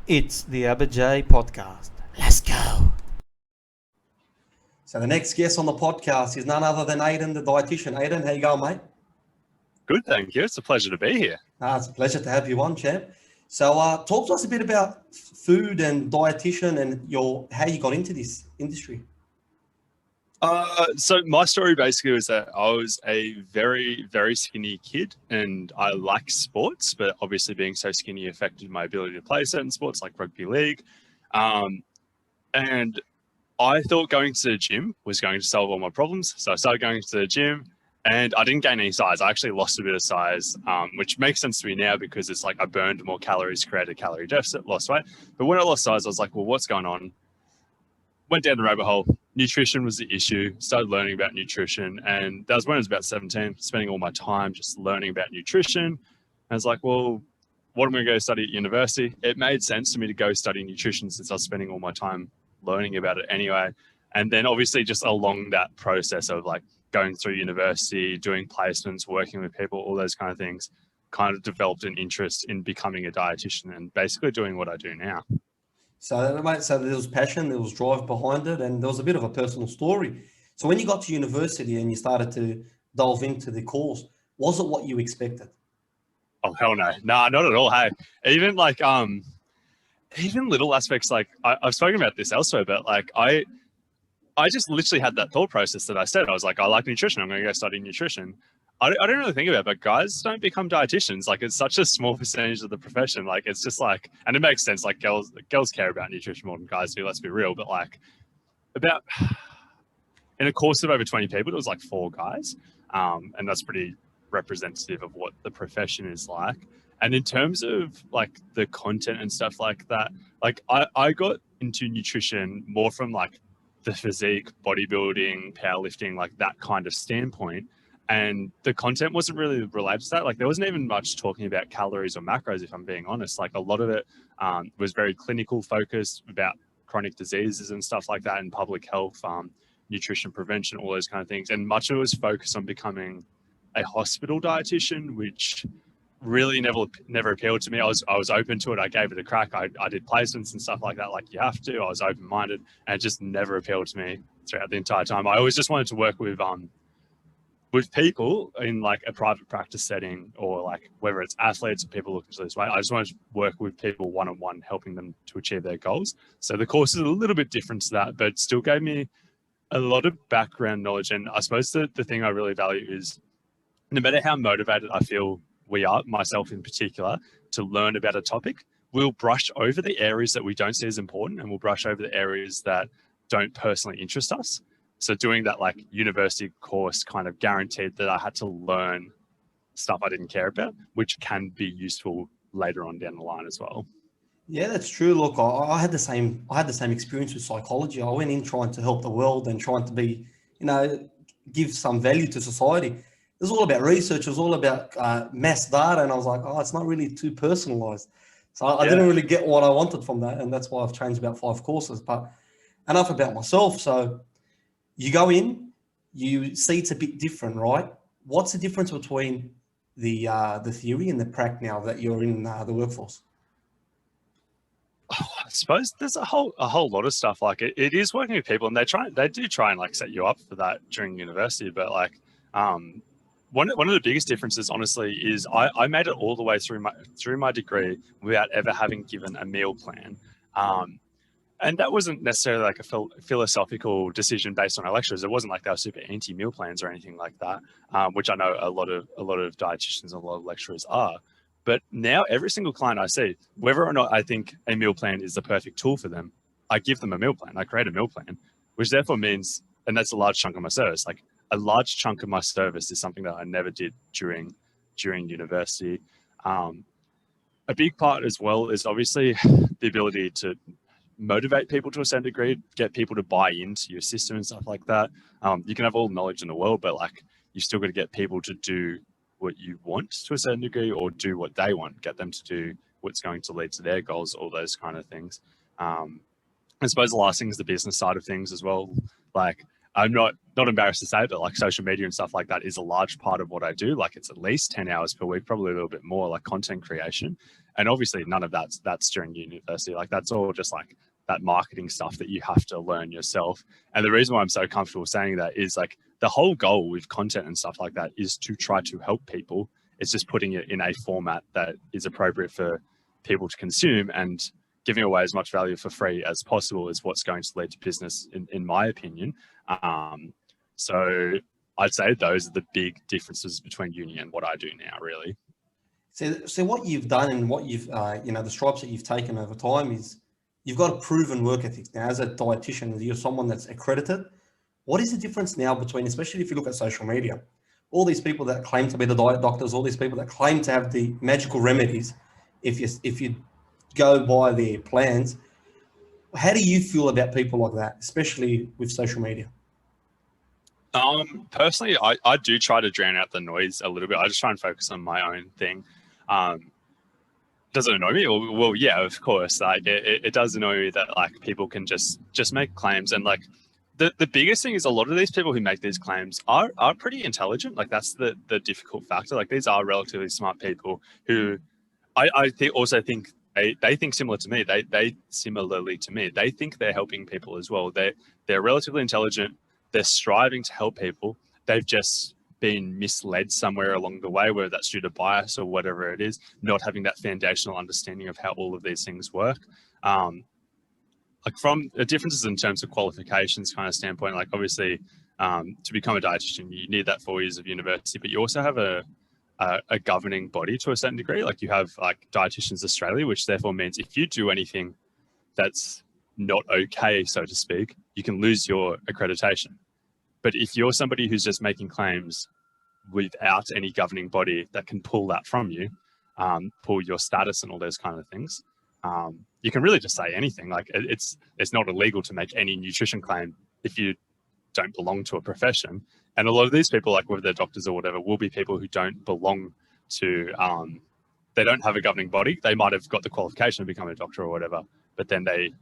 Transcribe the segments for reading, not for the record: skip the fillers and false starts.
It's the Abba podcast. Let's go. So the next guest on the podcast is none other than Aidan, the dietitian. Aidan, how you going, mate? Good, thank you. It's a pleasure to be here. It's a pleasure to have you on, champ. So talk to us a bit about food and dietitian and how you got into this industry. So my story basically was that I was a very, very skinny kid and I like sports, but obviously being so skinny affected my ability to play certain sports like rugby league. And I thought going to the gym was going to solve all my problems. So I started going to the gym and I didn't gain any size. I actually lost a bit of size, which makes sense to me now because it's like I burned more calories, created a calorie deficit, lost weight. But when I lost size, I was like, well, what's going on? Went down the rabbit hole. Nutrition was the issue. Started learning about nutrition. And that was when I was about 17, spending all my time just learning about nutrition. I was like, well, what am I going to go study at university? It made sense to me to go study nutrition since I was spending all my time learning about it anyway. And then obviously just along that process of like going through university, doing placements, working with people, all those kind of things, kind of developed an interest in becoming a dietitian and basically doing what I do now. So, mate, so there was passion, there was drive behind it, and there was a bit of a personal story. So when you got to university and you started to delve into the course, was it what you expected? Oh, hell no. Nah, not at all. Hey, even like, even little aspects, like I've spoken about this elsewhere, but like I just literally had that thought process that I said. I was like, I like nutrition. I'm going to go study nutrition. I don't really think about it, but guys don't become dietitians. Like it's such a small percentage of the profession. Like it's just like, and it makes sense. Like girls care about nutrition more than guys do. Let's be real. But like about in a course of over 20 people, it was like 4 guys. And that's pretty representative of what the profession is like. And in terms of like the content and stuff like that, like I got into nutrition more from like the physique, bodybuilding, powerlifting, like that kind of standpoint. And the content wasn't really related to that. Like there wasn't even much talking about calories or macros, if I'm being honest. Like a lot of it was very clinical focused about chronic diseases and stuff like that and public health, nutrition prevention, all those kind of things. And much of it was focused on becoming a hospital dietitian, which really never appealed to me. I was open to it. I gave it a crack. I did placements and stuff like that. Like you have to. I was open-minded, and it just never appealed to me throughout the entire time. I always just wanted to work with people in like a private practice setting, or like whether it's athletes or people looking to lose weight. I just wanted to work with people one-on-one, helping them to achieve their goals. So the course is a little bit different to that, but still gave me a lot of background knowledge. And I suppose the thing I really value is no matter how motivated I feel we are, myself in particular, to learn about a topic, we'll brush over the areas that we don't see as important and we'll brush over the areas that don't personally interest us. So doing that like university course kind of guaranteed that I had to learn stuff I didn't care about, which can be useful later on down the line as well. Yeah, that's true. Look, I had the same experience with psychology. I went in trying to help the world and trying to be, give some value to society. It was all about research. It was all about mass data. And I was like, oh, it's not really too personalized. So I didn't really get what I wanted from that. And that's why I've changed about 5 courses. But enough about myself. So you go in, you see it's a bit different, right? What's the difference between the theory and the prac now that you're in the workforce? Oh, I suppose there's a whole lot of stuff. Like it is working with people, and they do try and like set you up for that during university. But like, one of the biggest differences, honestly, is I made it all the way through my degree without ever having given a meal plan. And that wasn't necessarily like a philosophical decision based on our lecturers. It wasn't like they were super anti-meal plans or anything like that, which I know a lot of dietitians and a lot of lecturers are. But now every single client I see, whether or not I think a meal plan is the perfect tool for them, I give them a meal plan. I create a meal plan, which therefore means, and that's a large chunk of my service. Like a large chunk of my service is something that I never did during university. A big part as well is obviously the ability to motivate people to a certain degree, get people to buy into your system and stuff like that. You can have all the knowledge in the world, but like you still got to get people to do what you want to a certain degree, or do what they want, get them to do what's going to lead to their goals, all those kind of things. I suppose the last thing is the business side of things as well. Like I'm not embarrassed to say that like social media and stuff like that is a large part of what I do. Like it's at least 10 hours per week, probably a little bit more, like content creation. And obviously none of that's during university. Like that's all just like that marketing stuff that you have to learn yourself. And the reason why I'm so comfortable saying that is like the whole goal with content and stuff like that is to try to help people. It's just putting it in a format that is appropriate for people to consume, and giving away as much value for free as possible is what's going to lead to business, in my opinion. So I'd say those are the big differences between uni and what I do now, really. So what you've done and what you've, the stripes that you've taken over time is you've got a proven work ethic. Now, as a dietitian, you're someone that's accredited. What is the difference now between, especially if you look at social media, all these people that claim to be the diet doctors, all these people that claim to have the magical remedies, if you go by their plans, how do you feel about people like that, especially with social media? Personally, I do try to drown out the noise a little bit. I just try and focus on my own thing. Does it annoy me? Well, yeah, of course. Like it does annoy me that like people can just make claims, and like the biggest thing is a lot of these people who make these claims are pretty intelligent. Like that's the difficult factor. Like these are relatively smart people who I also think they think similar to me. They similarly to me. They think they're helping people as well. They're relatively intelligent. They're striving to help people. They've just been misled somewhere along the way, whether that's due to bias or whatever it is, not having that foundational understanding of how all of these things work. Like from the differences in terms of qualifications kind of standpoint, like obviously to become a dietitian, you need that 4 years of university, but you also have a governing body to a certain degree. Like you have like Dietitians Australia, which therefore means if you do anything that's not okay, so to speak, you can lose your accreditation. But if you're somebody who's just making claims without any governing body that can pull that from you, pull your status and all those kind of things, you can really just say anything. Like it's not illegal to make any nutrition claim if you don't belong to a profession. And a lot of these people, like whether they're doctors or whatever, will be people who don't belong to, they don't have a governing body. They might have got the qualification to become a doctor or whatever, but then they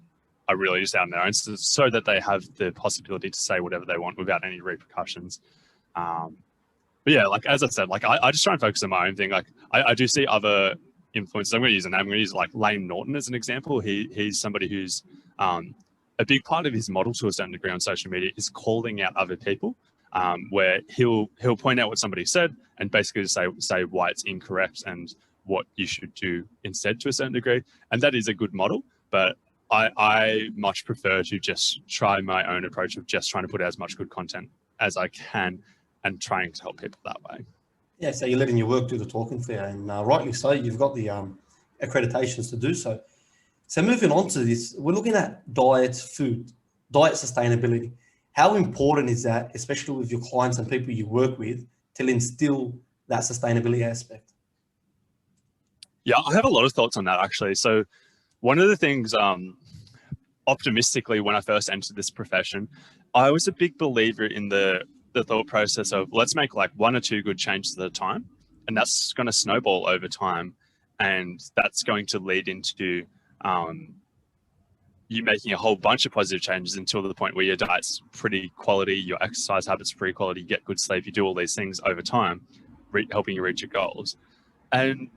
are really just out on their own, so that they have the possibility to say whatever they want without any repercussions. But yeah, like as I said, like I just try and focus on my own thing. Like I do see other influencers. I'm going to use a name. I'm going to use like Lane Norton as an example. He's somebody who's a big part of his model to a certain degree on social media is calling out other people, where he'll point out what somebody said and basically just say why it's incorrect and what you should do instead to a certain degree. And that is a good model, but I much prefer to just try my own approach of just trying to put out as much good content as I can and trying to help people that way. Yeah, so you're letting your work do the talking there, and rightly so. You've got the accreditations to do so. So moving on to this, we're looking at diet sustainability. How important is that, especially with your clients and people you work with, to instill that sustainability aspect? Yeah, I have a lot of thoughts on that actually. So one of the things, optimistically, when I first entered this profession, I was a big believer in the thought process of let's make like 1 or 2 good changes at a time, and that's going to snowball over time, and that's going to lead into you making a whole bunch of positive changes until the point where your diet's pretty quality, your exercise habits are pretty quality, you get good sleep, you do all these things over time, helping you reach your goals. And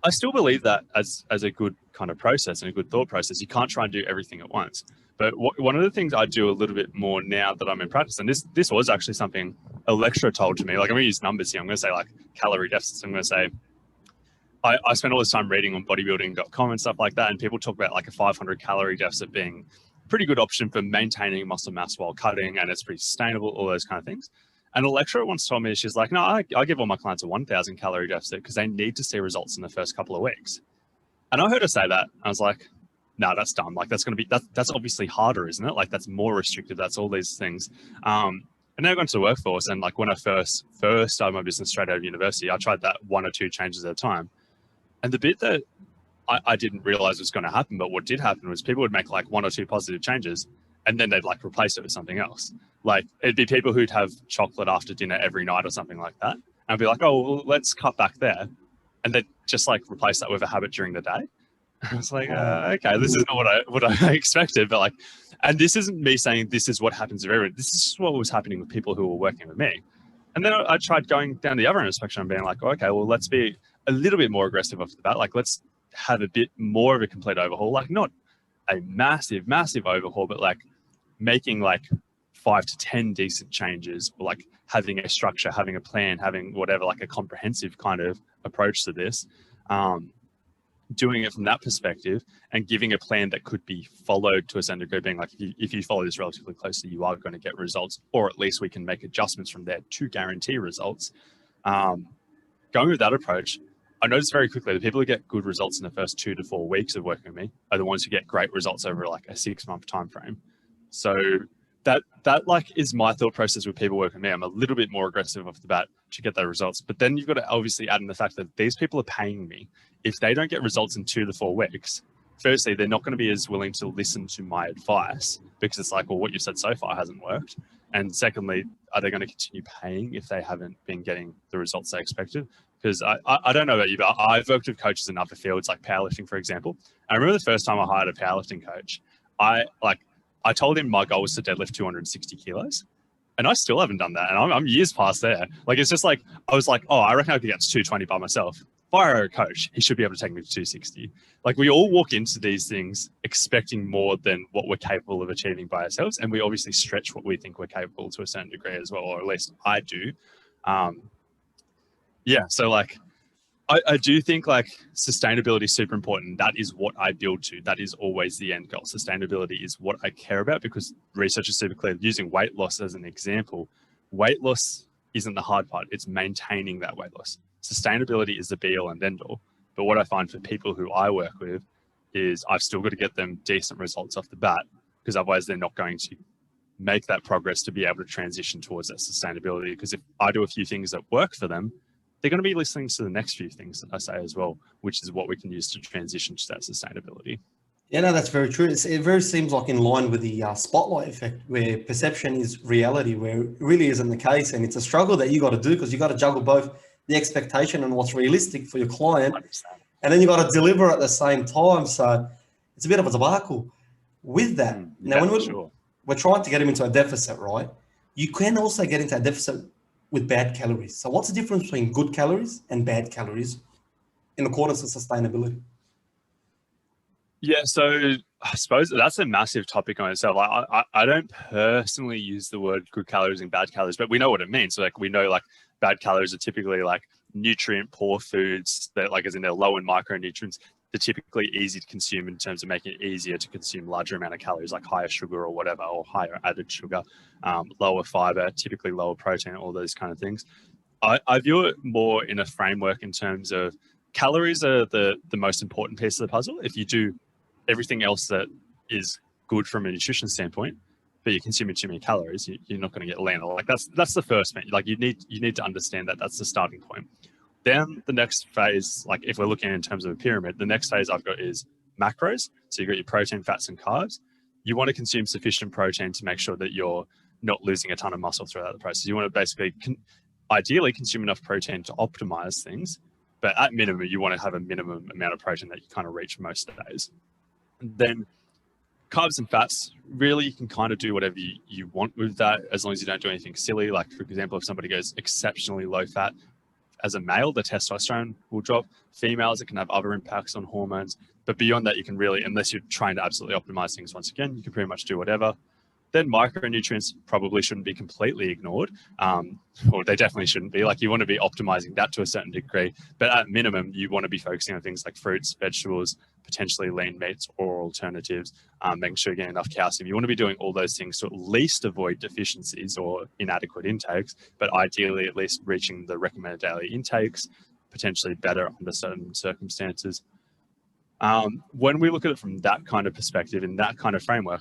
I still believe that as a good kind of process and a good thought process. You can't try and do everything at once. But one of the things I do a little bit more now that I'm in practice, and this was actually something a lecturer told to me, like I'm going to use numbers here. I'm going to say like calorie deficits. I'm going to say, I spend all this time reading on bodybuilding.com and stuff like that. And people talk about like a 500 calorie deficit being a pretty good option for maintaining muscle mass while cutting. And it's pretty sustainable, all those kind of things. And a lecturer once told me, she's like, no, I give all my clients a 1,000 calorie deficit because they need to see results in the first couple of weeks. And I heard her say that. I was like, no, that's dumb. Like that's going to be, that's obviously harder, isn't it? Like that's more restrictive. That's all these things. And now going to the workforce. And like when I first started my business straight out of university, I tried that 1 or 2 changes at a time. And the bit that I didn't realize was going to happen, but what did happen was people would make like 1 or 2 positive changes and then they'd like replace it with something else. Like it'd be people who'd have chocolate after dinner every night or something like that. And I'd be like, oh, well, let's cut back there. And they'd just like replace that with a habit during the day. I was like, okay, this is not what I expected, but like, and this isn't me saying this is what happens to everyone. This is just what was happening with people who were working with me. And then I tried going down the other end of the spectrum and being like, okay, well, let's be a little bit more aggressive off the bat. Like, let's have a bit more of a complete overhaul. Like, not a massive, massive overhaul, but like making like 5 to 10 decent changes, or like having a structure, having a plan, having whatever, like a comprehensive kind of approach to this. Doing it from that perspective and giving a plan that could be followed to a certain degree, being like, if you follow this relatively closely, you are going to get results, or at least we can make adjustments from there to guarantee results. Going with that approach, I noticed very quickly the people who get good results in the first 2 to 4 weeks of working with me are the ones who get great results over like a 6-month time frame. So that like is my thought process with people working with me. I'm a little bit more aggressive off the bat to get those results, but then you've got to obviously add in the fact that these people are paying me. If they don't get results in 2 to 4 weeks, firstly, they're not going to be as willing to listen to my advice, because it's like, well, what you've said so far hasn't worked. And secondly, are they going to continue paying if they haven't been getting the results they expected? Because I don't know about you, but I've worked with coaches in other fields, like powerlifting, for example. I remember the first time I hired a powerlifting coach, I told him my goal was to deadlift 260 kilos. And I still haven't done that. And I'm years past there. Like, it's just like, I was like, oh, I reckon I could get to 220 by myself. If I hire a coach, he should be able to take me to 260. Like, we all walk into these things expecting more than what we're capable of achieving by ourselves. And we obviously stretch what we think we're capable to a certain degree as well, or at least I do. Yeah. So like, I do think like sustainability is super important. That is what I build to. That is always the end goal. Sustainability is what I care about, because research is super clear. Using weight loss as an example, weight loss isn't the hard part. It's maintaining that weight loss. Sustainability is the be all and end all. But what I find for people who I work with is I've still got to get them decent results off the bat, because otherwise they're not going to make that progress to be able to transition towards that sustainability. Because if I do a few things that work for them, they're going to be listening to the next few things that I say as well, which is what we can use to transition to that sustainability. Yeah, no, that's very true. It very seems like in line with the spotlight effect, where perception is reality, where it really isn't the case. And it's a struggle that you got to do, because you got to juggle both the expectation and what's realistic for your client. 100%. And then you got to deliver at the same time. So it's a bit of a debacle with that. Now, when we're trying to get him into a deficit, right? You can also get into a deficit with bad calories. So what's the difference between good calories and bad calories in accordance with sustainability? Yeah, so I suppose that's a massive topic on itself. I don't personally use the word good calories and bad calories, but we know what it means. So like, we know like bad calories are typically like nutrient poor foods that, like, as in they're low in micronutrients. They're typically easy to consume in terms of making it easier to consume larger amount of calories, like higher sugar or whatever, or higher added sugar, lower fiber, typically lower protein, all those kind of things. I view it more in a framework in terms of calories are the most important piece of the puzzle. If you do everything else that is good from a nutrition standpoint, but you're consuming too many calories, you're not going to get leaner. Like, that's the first thing. Like, you need to understand that that's the starting point. Then the next phase, like if we're looking in terms of a pyramid, the next phase I've got is macros. So you've got your protein, fats, and carbs. You want to consume sufficient protein to make sure that you're not losing a ton of muscle throughout the process. You want to basically, ideally, consume enough protein to optimize things. But at minimum, you want to have a minimum amount of protein that you kind of reach most days. And then carbs and fats, really, you can kind of do whatever you want with that, as long as you don't do anything silly. Like, for example, if somebody goes exceptionally low fat, as a male, the testosterone will drop. Females, it can have other impacts on hormones. But beyond that, you can really, unless you're trying to absolutely optimize things once again, you can pretty much do whatever. Then micronutrients probably shouldn't be completely ignored, or they definitely shouldn't be. Like, you want to be optimizing that to a certain degree, but at minimum, you want to be focusing on things like fruits, vegetables, potentially lean meats or alternatives, making sure you're getting enough calcium. You want to be doing all those things to at least avoid deficiencies or inadequate intakes, but ideally at least reaching the recommended daily intakes, potentially better under certain circumstances. When we look at it from that kind of perspective, in that kind of framework,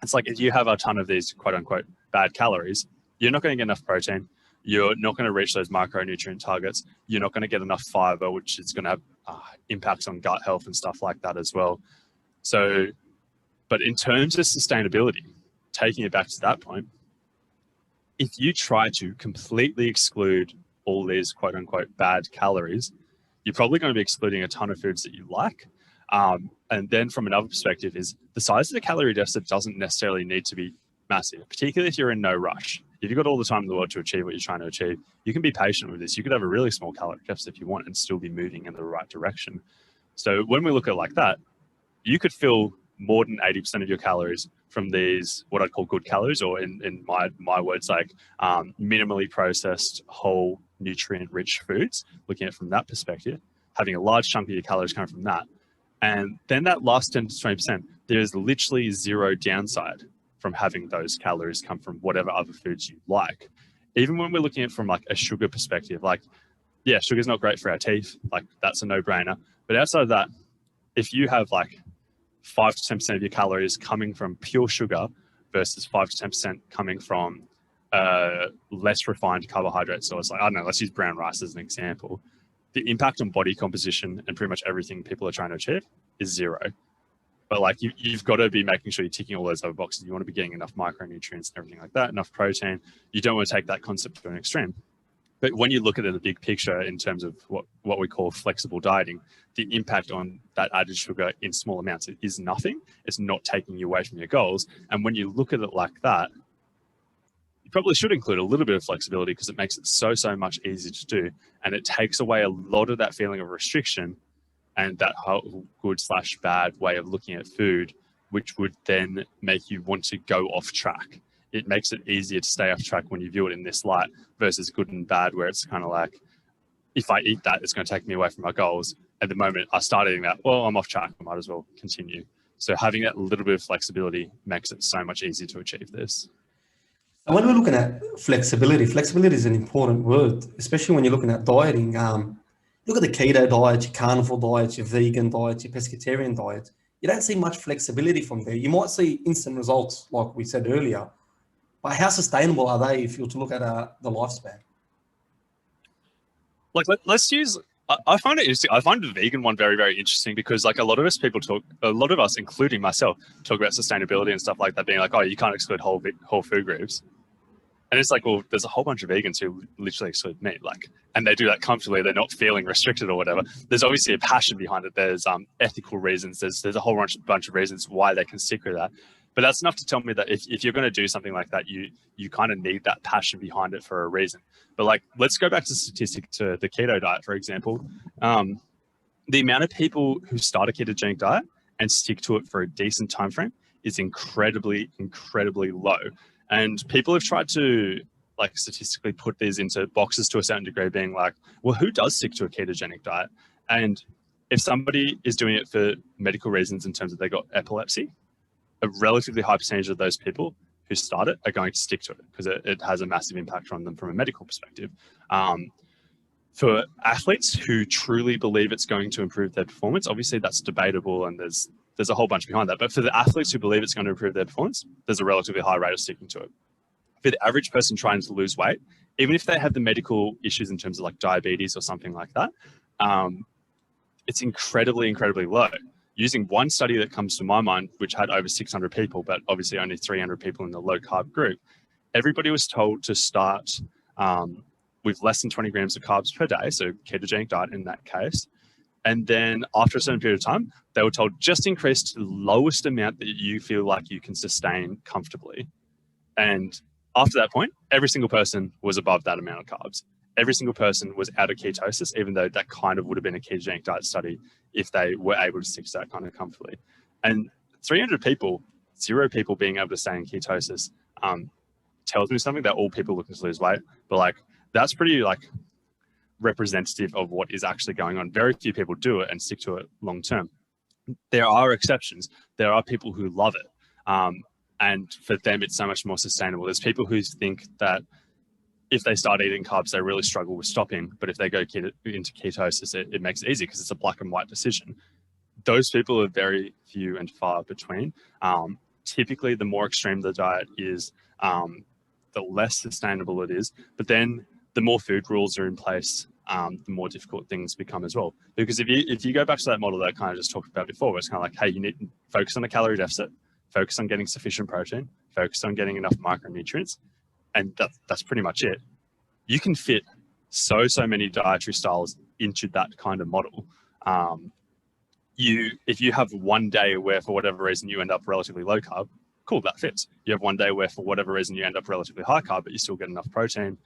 it's like, if you have a ton of these quote unquote bad calories, you're not going to get enough protein. You're not going to reach those micronutrient targets. You're not going to get enough fiber, which is going to have impacts on gut health and stuff like that as well. So, but in terms of sustainability, taking it back to that point, if you try to completely exclude all these quote unquote bad calories, you're probably going to be excluding a ton of foods that you like. And then from another perspective is the size of the calorie deficit doesn't necessarily need to be massive, particularly if you're in no rush. If you've got all the time in the world to achieve what you're trying to achieve, you can be patient with this. You could have a really small calorie deficit if you want and still be moving in the right direction. So when we look at it like that, you could fill more than 80% of your calories from these, what I'd call good calories, or in my words, like minimally processed, whole, nutrient-rich foods, looking at it from that perspective, having a large chunk of your calories coming from that. And then that last 10 to 20%, there's literally zero downside from having those calories come from whatever other foods you like. Even when we're looking at it from like a sugar perspective, like, yeah, sugar's not great for our teeth. Like, that's a no-brainer. But outside of that, if you have like 5 to 10% of your calories coming from pure sugar versus 5 to 10% coming from less refined carbohydrates, so it's like, I don't know, let's use brown rice as an example. The impact on body composition and pretty much everything people are trying to achieve is zero. But like you've got to be making sure you're ticking all those other boxes. You want to be getting enough micronutrients and everything like that, enough protein. You don't want to take that concept to an extreme. But when you look at it in the big picture in terms of what we call flexible dieting, the impact on that added sugar in small amounts is nothing. It's not taking you away from your goals. And when you look at it like that, you probably should include a little bit of flexibility because it makes it so much easier to do. And it takes away a lot of that feeling of restriction and that whole good/bad way of looking at food, which would then make you want to go off track. It makes it easier to stay off track when you view it in this light versus good and bad, where it's kind of like, if I eat that, it's going to take me away from my goals. At the moment I start eating that, well, I'm off track. I might as well continue. So having that little bit of flexibility makes it so much easier to achieve this. And when we're looking at flexibility is an important word, especially when you're looking at dieting. Look at the keto diet, your carnivore diet, your vegan diet, your pescatarian diet. You don't see much flexibility from there. You might see instant results, like we said earlier, but how sustainable are they if you're to look at the lifespan? Like, let's use, I find it interesting. I find the vegan one very interesting because like a lot of us, including myself, talk about sustainability and stuff like that, being like, oh, you can't exclude whole food groups. And it's like, well, there's a whole bunch of vegans who literally exclude meat, like, and they do that comfortably. They're not feeling restricted or whatever. There's obviously a passion behind it. There's ethical reasons. There's a whole bunch of reasons why they can stick with that. But that's enough to tell me that if you're going to do something like that, you kind of need that passion behind it for a reason. But like, let's go back to statistic to the keto diet, for example. The amount of people who start a ketogenic diet and stick to it for a decent time frame is incredibly low. And people have tried to like statistically put these into boxes to a certain degree, being like, well, who does stick to a ketogenic diet? And if somebody is doing it for medical reasons in terms of they got epilepsy, a relatively high percentage of those people who start it are going to stick to it because it has a massive impact on them from a medical perspective. For athletes who truly believe it's going to improve their performance, obviously that's debatable and there's a whole bunch behind that. But for the athletes who believe it's going to improve their performance, there's a relatively high rate of sticking to it. For the average person trying to lose weight, even if they have the medical issues in terms of like diabetes or something like that, it's incredibly low. Using one study that comes to my mind, which had over 600 people, but obviously only 300 people in the low carb group, everybody was told to start with less than 20 grams of carbs per day, so ketogenic diet in that case. And then after a certain period of time, they were told just increase to the lowest amount that you feel like you can sustain comfortably. And after that point, every single person was above that amount of carbs. Every single person was out of ketosis, even though that kind of would have been a ketogenic diet study if they were able to stick to that kind of comfortably. And 300 people, 0 people being able to stay in ketosis tells me something, that all people looking to lose weight. But like, that's pretty like representative of what is actually going on. Very few people do it and stick to it long term. There are exceptions. There are people who love it. And for them, it's so much more sustainable. There's people who think that if they start eating carbs, they really struggle with stopping. But if they go into ketosis, it makes it easy because it's a black and white decision. Those people are very few and far between. Typically, the more extreme the diet is, the less sustainable it is. But then the more food rules are in place, the more difficult things become as well. Because if you go back to that model that I kind of just talked about before, where it's kind of like, hey, you need to focus on a calorie deficit, focus on getting sufficient protein, focus on getting enough micronutrients, and that's pretty much it. You can fit so many dietary styles into that kind of model. if you have one day where for whatever reason you end up relatively low carb, cool, that fits. You have one day where for whatever reason you end up relatively high carb, but you still get enough protein,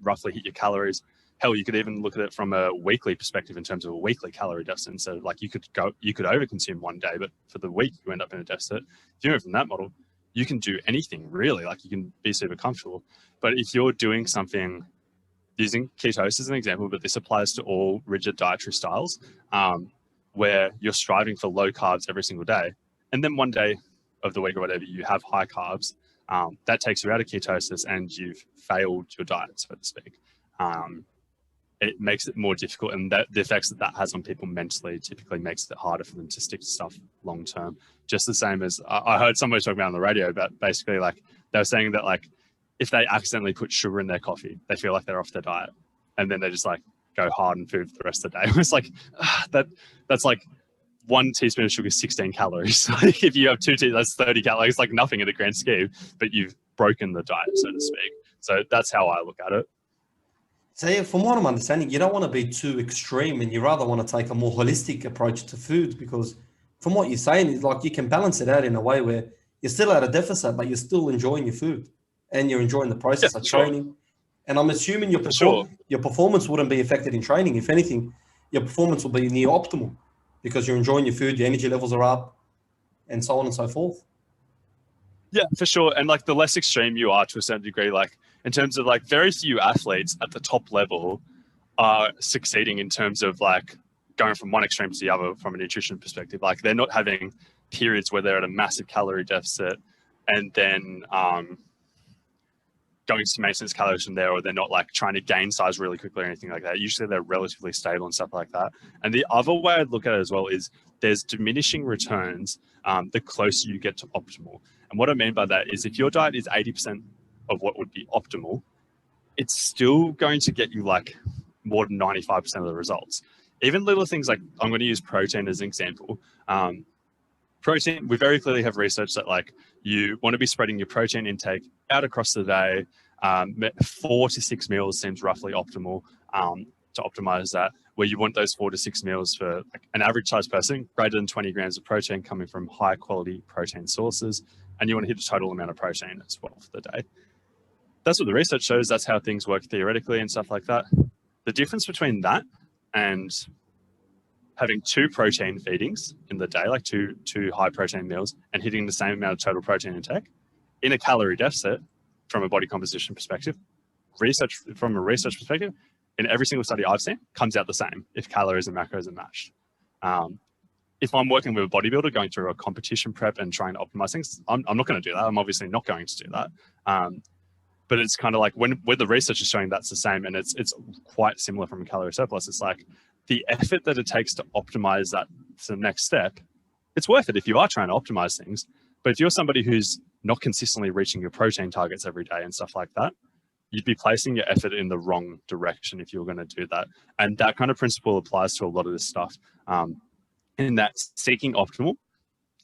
roughly hit your calories. Hell, you could even look at it from a weekly perspective in terms of a weekly calorie deficit. So like you could overconsume one day, but for the week you end up in a deficit. If you move from that model, you can do anything really. Like you can be super comfortable. But if you're doing something, using ketosis as an example, but this applies to all rigid dietary styles, where you're striving for low carbs every single day, and then one day of the week or whatever you have high carbs, that takes you out of ketosis and you've failed your diet, so to speak. It makes it more difficult, and the effects that has on people mentally typically makes it harder for them to stick to stuff long term. Just the same as I heard somebody talking about on the radio, but basically like they were saying that like if they accidentally put sugar in their coffee, they feel like they're off their diet, and then they just like go hard on food for the rest of the day. It's like that's like 1 teaspoon of sugar is 16 calories. Like if you have 2 teaspoons, that's 30 calories. Like nothing in the grand scheme, but you've broken the diet, so to speak. So that's how I look at it. So yeah, from what I'm understanding, you don't want to be too extreme, and you rather want to take a more holistic approach to food, because from what you're saying is like you can balance it out in a way where you're still at a deficit, but you're still enjoying your food and you're enjoying the process of training. Sure. And I'm assuming your performance wouldn't be affected in training. If anything, your performance will be near optimal because you're enjoying your food, your energy levels are up, and so on and so forth. Yeah, for sure. And like the less extreme you are to a certain degree, like in terms of like very few athletes at the top level are succeeding in terms of like going from one extreme to the other from a nutrition perspective. Like they're not having periods where they're at a massive calorie deficit and then going to maintenance calories from there, or they're not like trying to gain size really quickly or anything like that. Usually they're relatively stable and stuff like that. And the other way I'd look at it as well is there's diminishing returns the closer you get to optimal. And what I mean by that is if your diet is 80% of what would be optimal, it's still going to get you like more than 95% of the results. Even little things like, I'm going to use protein as an example. Protein, we very clearly have research that like you want to be spreading your protein intake out across the day. 4 to 6 meals seems roughly optimal to optimize that, where you want those 4 to 6 meals for like an average size person, greater than 20 grams of protein coming from high quality protein sources. And you want to hit the total amount of protein as well for the day. That's what the research shows. That's how things work theoretically and stuff like that. The difference between that and having 2 protein feedings in the day, like two high protein meals, and hitting the same amount of total protein intake in a calorie deficit from a body composition perspective, from a research perspective, in every single study I've seen, comes out the same if calories and macros are matched. If I'm working with a bodybuilder going through a competition prep and trying to optimize things, I'm not going to do that. I'm obviously not going to do that. But it's kind of like when the research is showing that's the same, and it's quite similar from a calorie surplus. It's like the effort that it takes to optimize that to the next step, it's worth it if you are trying to optimize things. But if you're somebody who's not consistently reaching your protein targets every day and stuff like that, you'd be placing your effort in the wrong direction if you were going to do that. And that kind of principle applies to a lot of this stuff. In that seeking optimal,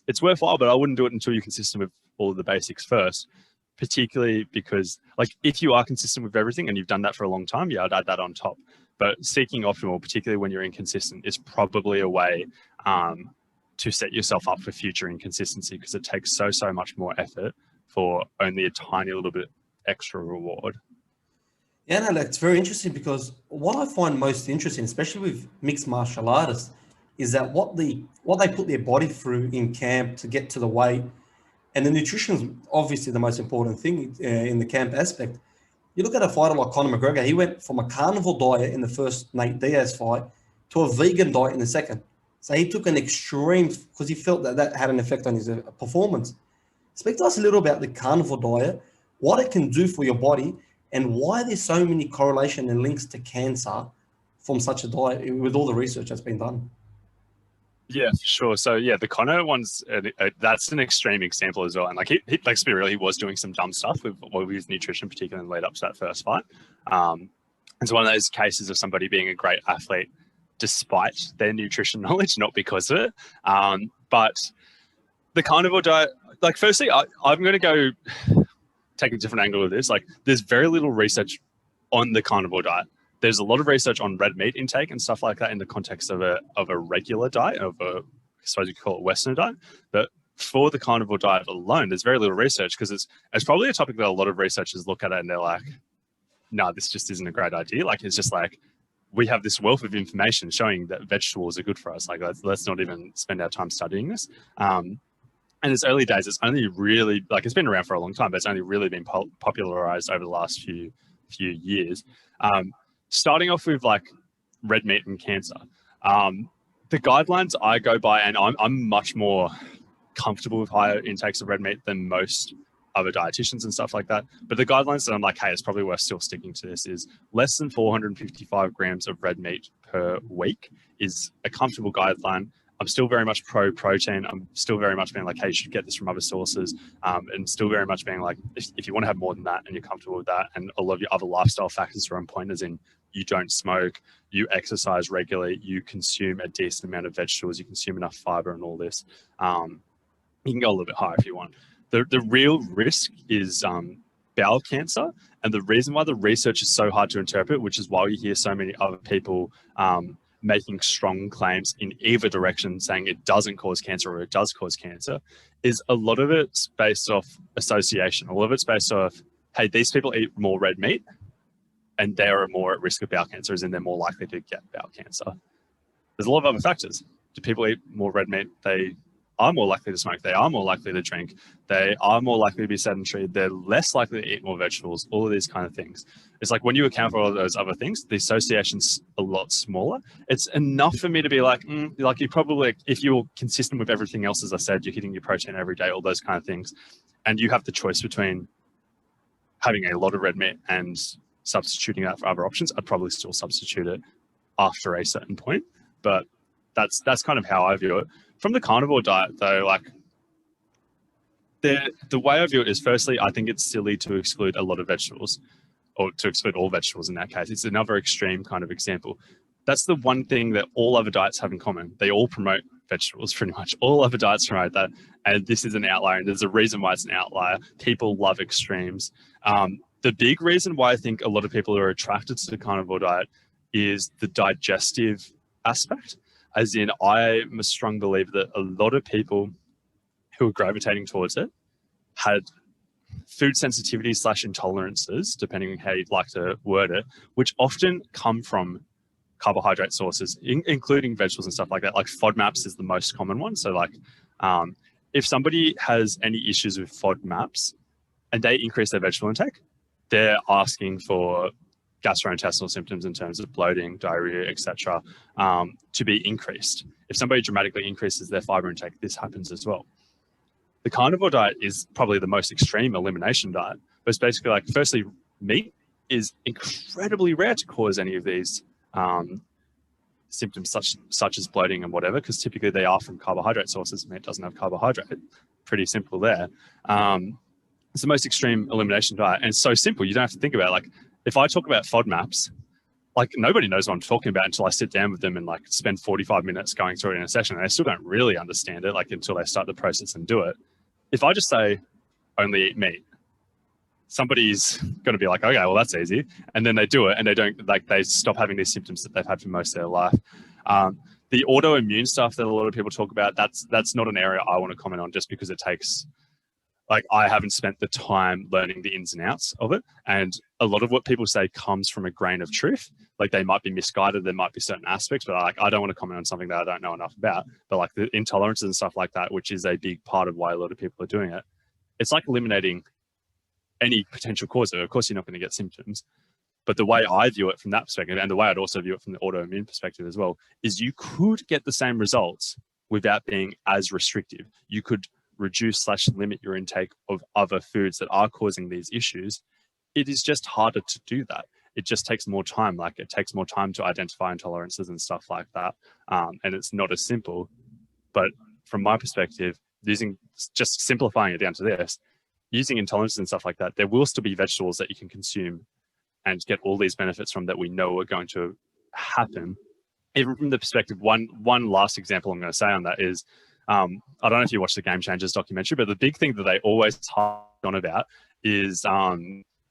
it's worthwhile, but I wouldn't do it until you're consistent with all of the basics first, particularly because like if you are consistent with everything and you've done that for a long time, yeah, I'd add that on top. But seeking optimal, particularly when you're inconsistent, is probably a way to set yourself up for future inconsistency, because it takes so much more effort for only a tiny little bit extra reward. Yeah, no, that's very interesting, because what I find most interesting, especially with mixed martial artists, is that what they put their body through in camp to get to the weight, and the nutrition is obviously the most important thing in the camp aspect. You look at a fighter like Conor McGregor, he went from a carnivore diet in the first Nate Diaz fight to a vegan diet in the second. So he took an extreme, because he felt that had an effect on his performance. Speak to us a little about the carnivore diet, what it can do for your body, and why there's so many correlation and links to cancer from such a diet with all the research that's been done. Yeah, for sure. So yeah, the Conor one's that's an extreme example as well. And like he let's be real, he was doing some dumb stuff with nutrition, particularly in the lead up to that first fight. It's one of those cases of somebody being a great athlete despite their nutrition knowledge, not because of it. But the carnivore diet, like firstly, I'm going to go take a different angle of this. Like there's very little research on the carnivore diet. there's a lot of research on red meat intake and stuff like that in the context of a regular diet, of a, I suppose you could call it Western diet. But for the carnivore diet alone, there's very little research, because it's probably a topic that a lot of researchers look at it and they're like, no, this just isn't a great idea. Like, it's just like, we have this wealth of information showing that vegetables are good for us. Like, let's not even spend our time studying this. And it's early days. It's only really, like, it's been around for a long time, but it's only really been popularized over the last few years. Starting off with like red meat and cancer, the guidelines I go by, and I'm much more comfortable with higher intakes of red meat than most other dietitians and stuff like that. But the guidelines that I'm like, hey, it's probably worth still sticking to this, is less than 455 grams of red meat per week is a comfortable guideline. I'm still very much pro protein. I'm still very much being like, hey, you should get this from other sources. And still very much being like, if you want to have more than that and you're comfortable with that, and a lot of your other lifestyle factors are on point, as in you don't smoke, you exercise regularly, you consume a decent amount of vegetables, you consume enough fiber and all this, you can go a little bit higher if you want. The real risk is bowel cancer. And the reason why the research is so hard to interpret, which is why you hear so many other people making strong claims in either direction, saying it doesn't cause cancer or it does cause cancer, is a lot of it's based off association. A lot of it's based off, hey, these people eat more red meat and they are more at risk of bowel cancer, as in they're more likely to get bowel cancer. There's a lot of other factors. Do people eat more red meat? They are more likely to smoke. They are more likely to drink. They are more likely to be sedentary. They're less likely to eat more vegetables, all of these kind of things. It's like, when you account for all of those other things, the association's a lot smaller. It's enough for me to be like, like, you probably, if you're consistent with everything else, as I said, you're hitting your protein every day, all those kind of things, and you have the choice between having a lot of red meat and substituting that for other options, I'd probably still substitute it after a certain point. But that's kind of how I view it. From the carnivore diet, though, like, the way I view it is, firstly, I think it's silly to exclude a lot of vegetables, or to exclude all vegetables in that case. It's another extreme kind of example. That's the one thing that all other diets have in common. They all promote vegetables, pretty much. All other diets promote that. And this is an outlier, and there's a reason why it's an outlier. People love extremes. The big reason why I think a lot of people are attracted to the carnivore diet is the digestive aspect. As in, I'm a strong believer that a lot of people who are gravitating towards it had food sensitivities / intolerances, depending on how you'd like to word it, which often come from carbohydrate sources, including vegetables and stuff like that. Like, FODMAPs is the most common one. So like, if somebody has any issues with FODMAPs and they increase their vegetable intake, they're asking for gastrointestinal symptoms in terms of bloating, diarrhea, etc., to be increased. If somebody dramatically increases their fiber intake, this happens as well. The carnivore diet is probably the most extreme elimination diet, but it's basically like, firstly, meat is incredibly rare to cause any of these symptoms such as bloating and whatever, because typically they are from carbohydrate sources. Meat doesn't have carbohydrate. Pretty simple there. It's the most extreme elimination diet, and it's so simple. You don't have to think about it. Like, if I talk about FODMAPs, like, nobody knows what I'm talking about until I sit down with them and like spend 45 minutes going through it in a session, and they still don't really understand it, like, until they start the process and do it. If I just say only eat meat, somebody's going to be like, okay, well, that's easy. And then they do it, and they don't, like, they stop having these symptoms that they've had for most of their life. The autoimmune stuff that a lot of people talk about, that's not an area I want to comment on, just because it takes, like, I haven't spent the time learning the ins and outs of it. And a lot of what people say comes from a grain of truth. Like, they might be misguided. There might be certain aspects, but like, I don't want to comment on something that I don't know enough about. But like the intolerances and stuff like that, which is a big part of why a lot of people are doing it, it's like eliminating any potential cause. Of course, you're not going to get symptoms. But the way I view it from that perspective, and the way I'd also view it from the autoimmune perspective as well, is you could get the same results without being as restrictive. You could reduce / limit your intake of other foods that are causing these issues. It is just harder to do that. It just takes more time. Like, it takes more time to identify intolerances and stuff like that. And it's not as simple. But from my perspective, just simplifying it down to this, using intolerances and stuff like that, there will still be vegetables that you can consume and get all these benefits from that we know are going to happen. Even from the perspective, one last example I'm going to say on that is, I don't know if you watched the Game Changers documentary, but the big thing that they always harp on about is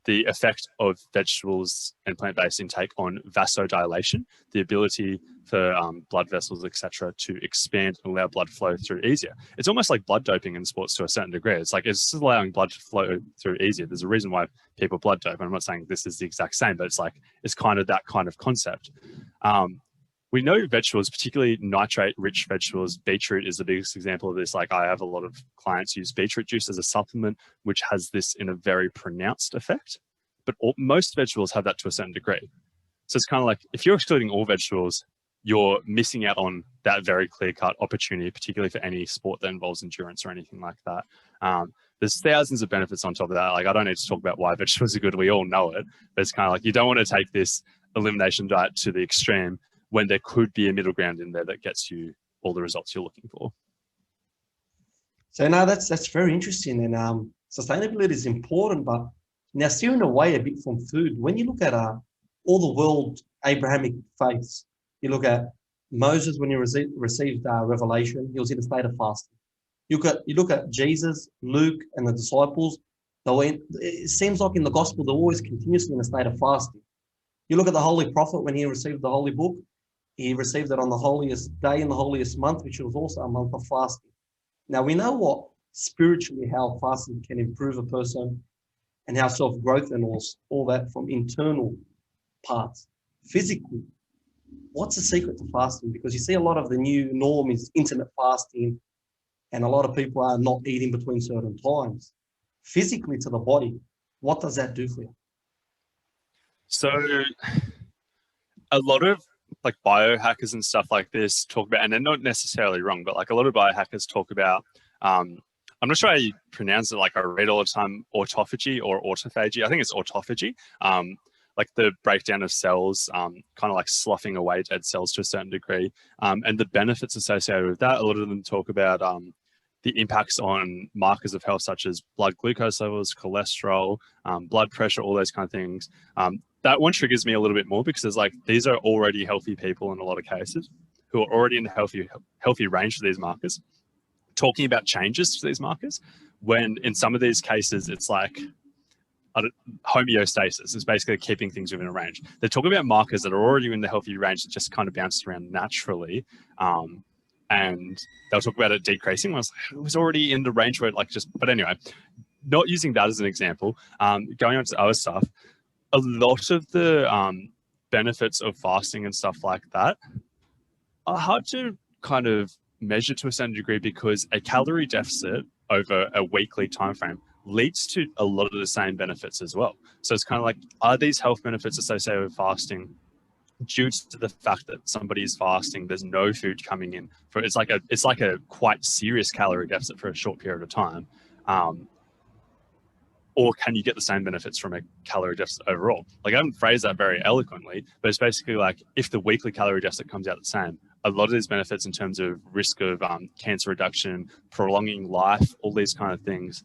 the effect of vegetables and plant-based intake on vasodilation, the ability for blood vessels, etc., to expand and allow blood flow through easier. It's almost like blood doping in sports to a certain degree. It's like it's just allowing blood to flow through easier. There's a reason why people blood dope. I'm not saying this is the exact same, but it's like it's kind of that kind of concept. We know vegetables, particularly nitrate-rich vegetables. Beetroot is the biggest example of this. Like I have a lot of clients use beetroot juice as a supplement, which has this in a very pronounced effect. But most vegetables have that to a certain degree. So it's kind of like if you're excluding all vegetables, you're missing out on that very clear-cut opportunity, particularly for any sport that involves endurance or anything like that. There's thousands of benefits on top of that. Like I don't need to talk about why vegetables are good. We all know it. But it's kind of like you don't want to take this elimination diet to the extreme when there could be a middle ground in there that gets you all the results you're looking for. So now that's very interesting, and sustainability is important, but now steering away a bit from food. When you look at all the world Abrahamic faiths, you look at Moses when he received revelation, he was in a state of fasting. You look at Jesus, Luke, and the disciples. It seems like in the gospel they're always continuously in a state of fasting. You look at the Holy Prophet when he received the Holy Book. He received it on the holiest day in the holiest month, which was also a month of fasting. Now we know spiritually how fasting can improve a person and how self-growth and all that from internal parts. Physically, what's the secret to fasting? Because you see a lot of the new norm is intermittent fasting, and a lot of people are not eating between certain times. Physically to the body, what does that do for you? So a lot of like biohackers and stuff like this talk about, and they're not necessarily wrong, but like a lot of biohackers talk about, I'm not sure how you pronounce it, like I read all the time, autophagy or autophagy. I think it's autophagy. Like the breakdown of cells, kind of like sloughing away dead cells to a certain degree. And the benefits associated with that, a lot of them talk about the impacts on markers of health, such as blood glucose levels, cholesterol, blood pressure, all those kind of things. That one triggers me a little bit more because it's like these are already healthy people in a lot of cases who are already in the healthy range for these markers, talking about changes to these markers, when in some of these cases it's like homeostasis. It's basically keeping things within a range. They're talking about markers that are already in the healthy range that just kind of bounce around naturally. And they'll talk about it decreasing. I was like, it was already in the range where it like just, but anyway, not using that as an example, going on to other stuff, a lot of the benefits of fasting and stuff like that are hard to kind of measure to a certain degree because a calorie deficit over a weekly time frame leads to a lot of the same benefits as well. So it's kind of like, are these health benefits associated with fasting due to the fact that somebody is fasting, there's no food coming in for it's like a quite serious calorie deficit for a short period of time, or can you get the same benefits from a calorie deficit overall? Like I haven't phrased that very eloquently, but it's basically like if the weekly calorie deficit comes out the same, a lot of these benefits in terms of risk of cancer reduction, prolonging life, all these kind of things,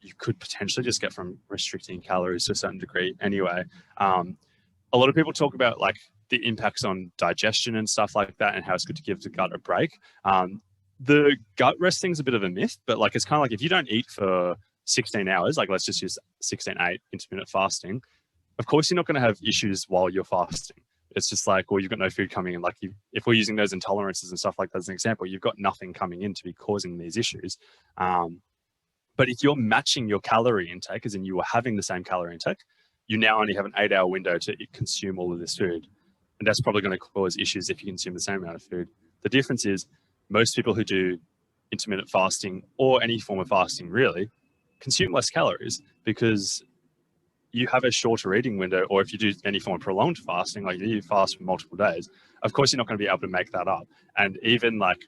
you could potentially just get from restricting calories to a certain degree anyway. A lot of people talk about like the impacts on digestion and stuff like that and how it's good to give the gut a break. The gut rest thing's a bit of a myth, but like it's kind of like if you don't eat for 16 hours, like let's just use 16-8 intermittent fasting, of course you're not going to have issues while you're fasting. It's just like, well, you've got no food coming in. Like if we're using those intolerances and stuff like that as an example, you've got nothing coming in to be causing these issues. But if you're matching your calorie intake, as in you are having the same calorie intake, you now only have an 8-hour window to consume all of this food. And that's probably going to cause issues if you consume the same amount of food. The difference is most people who do intermittent fasting or any form of fasting really consume less calories because you have a shorter eating window, or if you do any form of prolonged fasting, like you fast for multiple days, of course you're not going to be able to make that up. And even like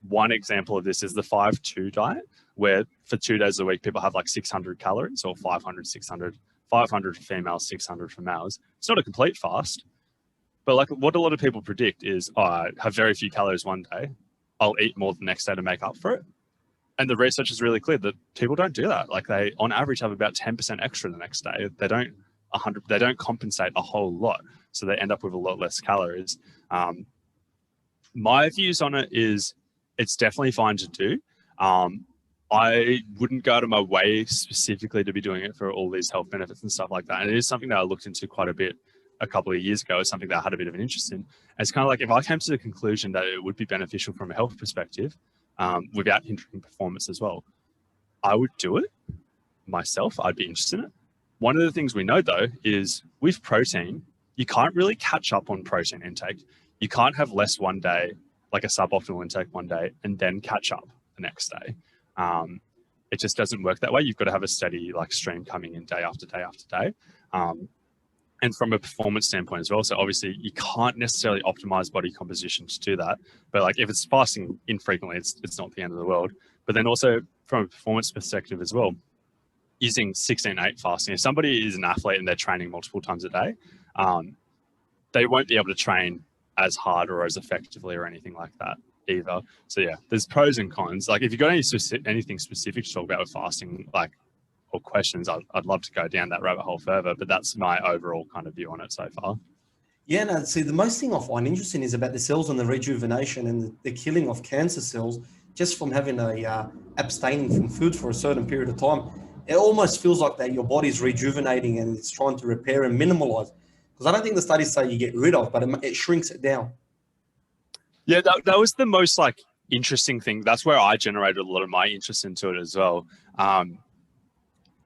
one example of this is the 5-2 diet, where for 2 days a week, people have like 600 calories or 500, 600, 500 for females, 600 for males. It's not a complete fast, but like what a lot of people predict is, oh, I have very few calories one day, I'll eat more the next day to make up for it. And the research is really clear that people don't do that. Like they, on average, have about 10% extra the next day. They don't compensate a whole lot. So they end up with a lot less calories. My views on it is it's definitely fine to do. I wouldn't go out of my way specifically to be doing it for all these health benefits and stuff like that. And it is something that I looked into quite a bit a couple of years ago. It's something that I had a bit of an interest in. And it's kind of like if I came to the conclusion that it would be beneficial from a health perspective, without hindering performance as well, I would do it myself. I'd be interested in it. One of the things we know though is with protein, you can't really catch up on protein intake. You can't have less one day, like a suboptimal intake one day, and then catch up the next day. It just doesn't work that way. You've got to have a steady like stream coming in day after day after day. And from a performance standpoint as well. So obviously you can't necessarily optimize body composition to do that. But like if it's fasting infrequently, it's not the end of the world. But then also from a performance perspective as well, using 16-8 fasting, if somebody is an athlete and they're training multiple times a day, they won't be able to train as hard or as effectively or anything like that either. So yeah, there's pros and cons. Like if you've got anything specific to talk about with fasting, like, or questions, I'd love to go down that rabbit hole further, but that's my overall kind of view on it so far. Yeah, no, see, the most thing I find interesting is about the cells and the rejuvenation and the killing of cancer cells just from having abstaining from food for a certain period of time. It almost feels like that your body's rejuvenating and it's trying to repair and minimalize. Because I don't think the studies say you get rid of, but it shrinks it down. Yeah, that was the most like interesting thing. That's where I generated a lot of my interest into it as well.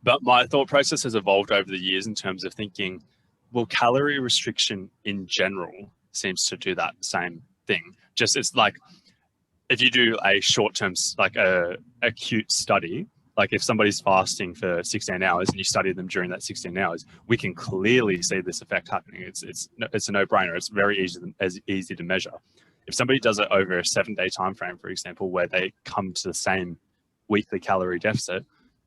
But my thought process has evolved over the years in terms of thinking, well, calorie restriction in general seems to do that same thing. Just it's like if you do a short-term, like a acute study, like if somebody's fasting for 16 hours and you study them during that 16 hours, we can clearly see this effect happening. It's a no-brainer. It's very easy to measure. If somebody does it over a 7-day time frame, for example, where they come to the same weekly calorie deficit,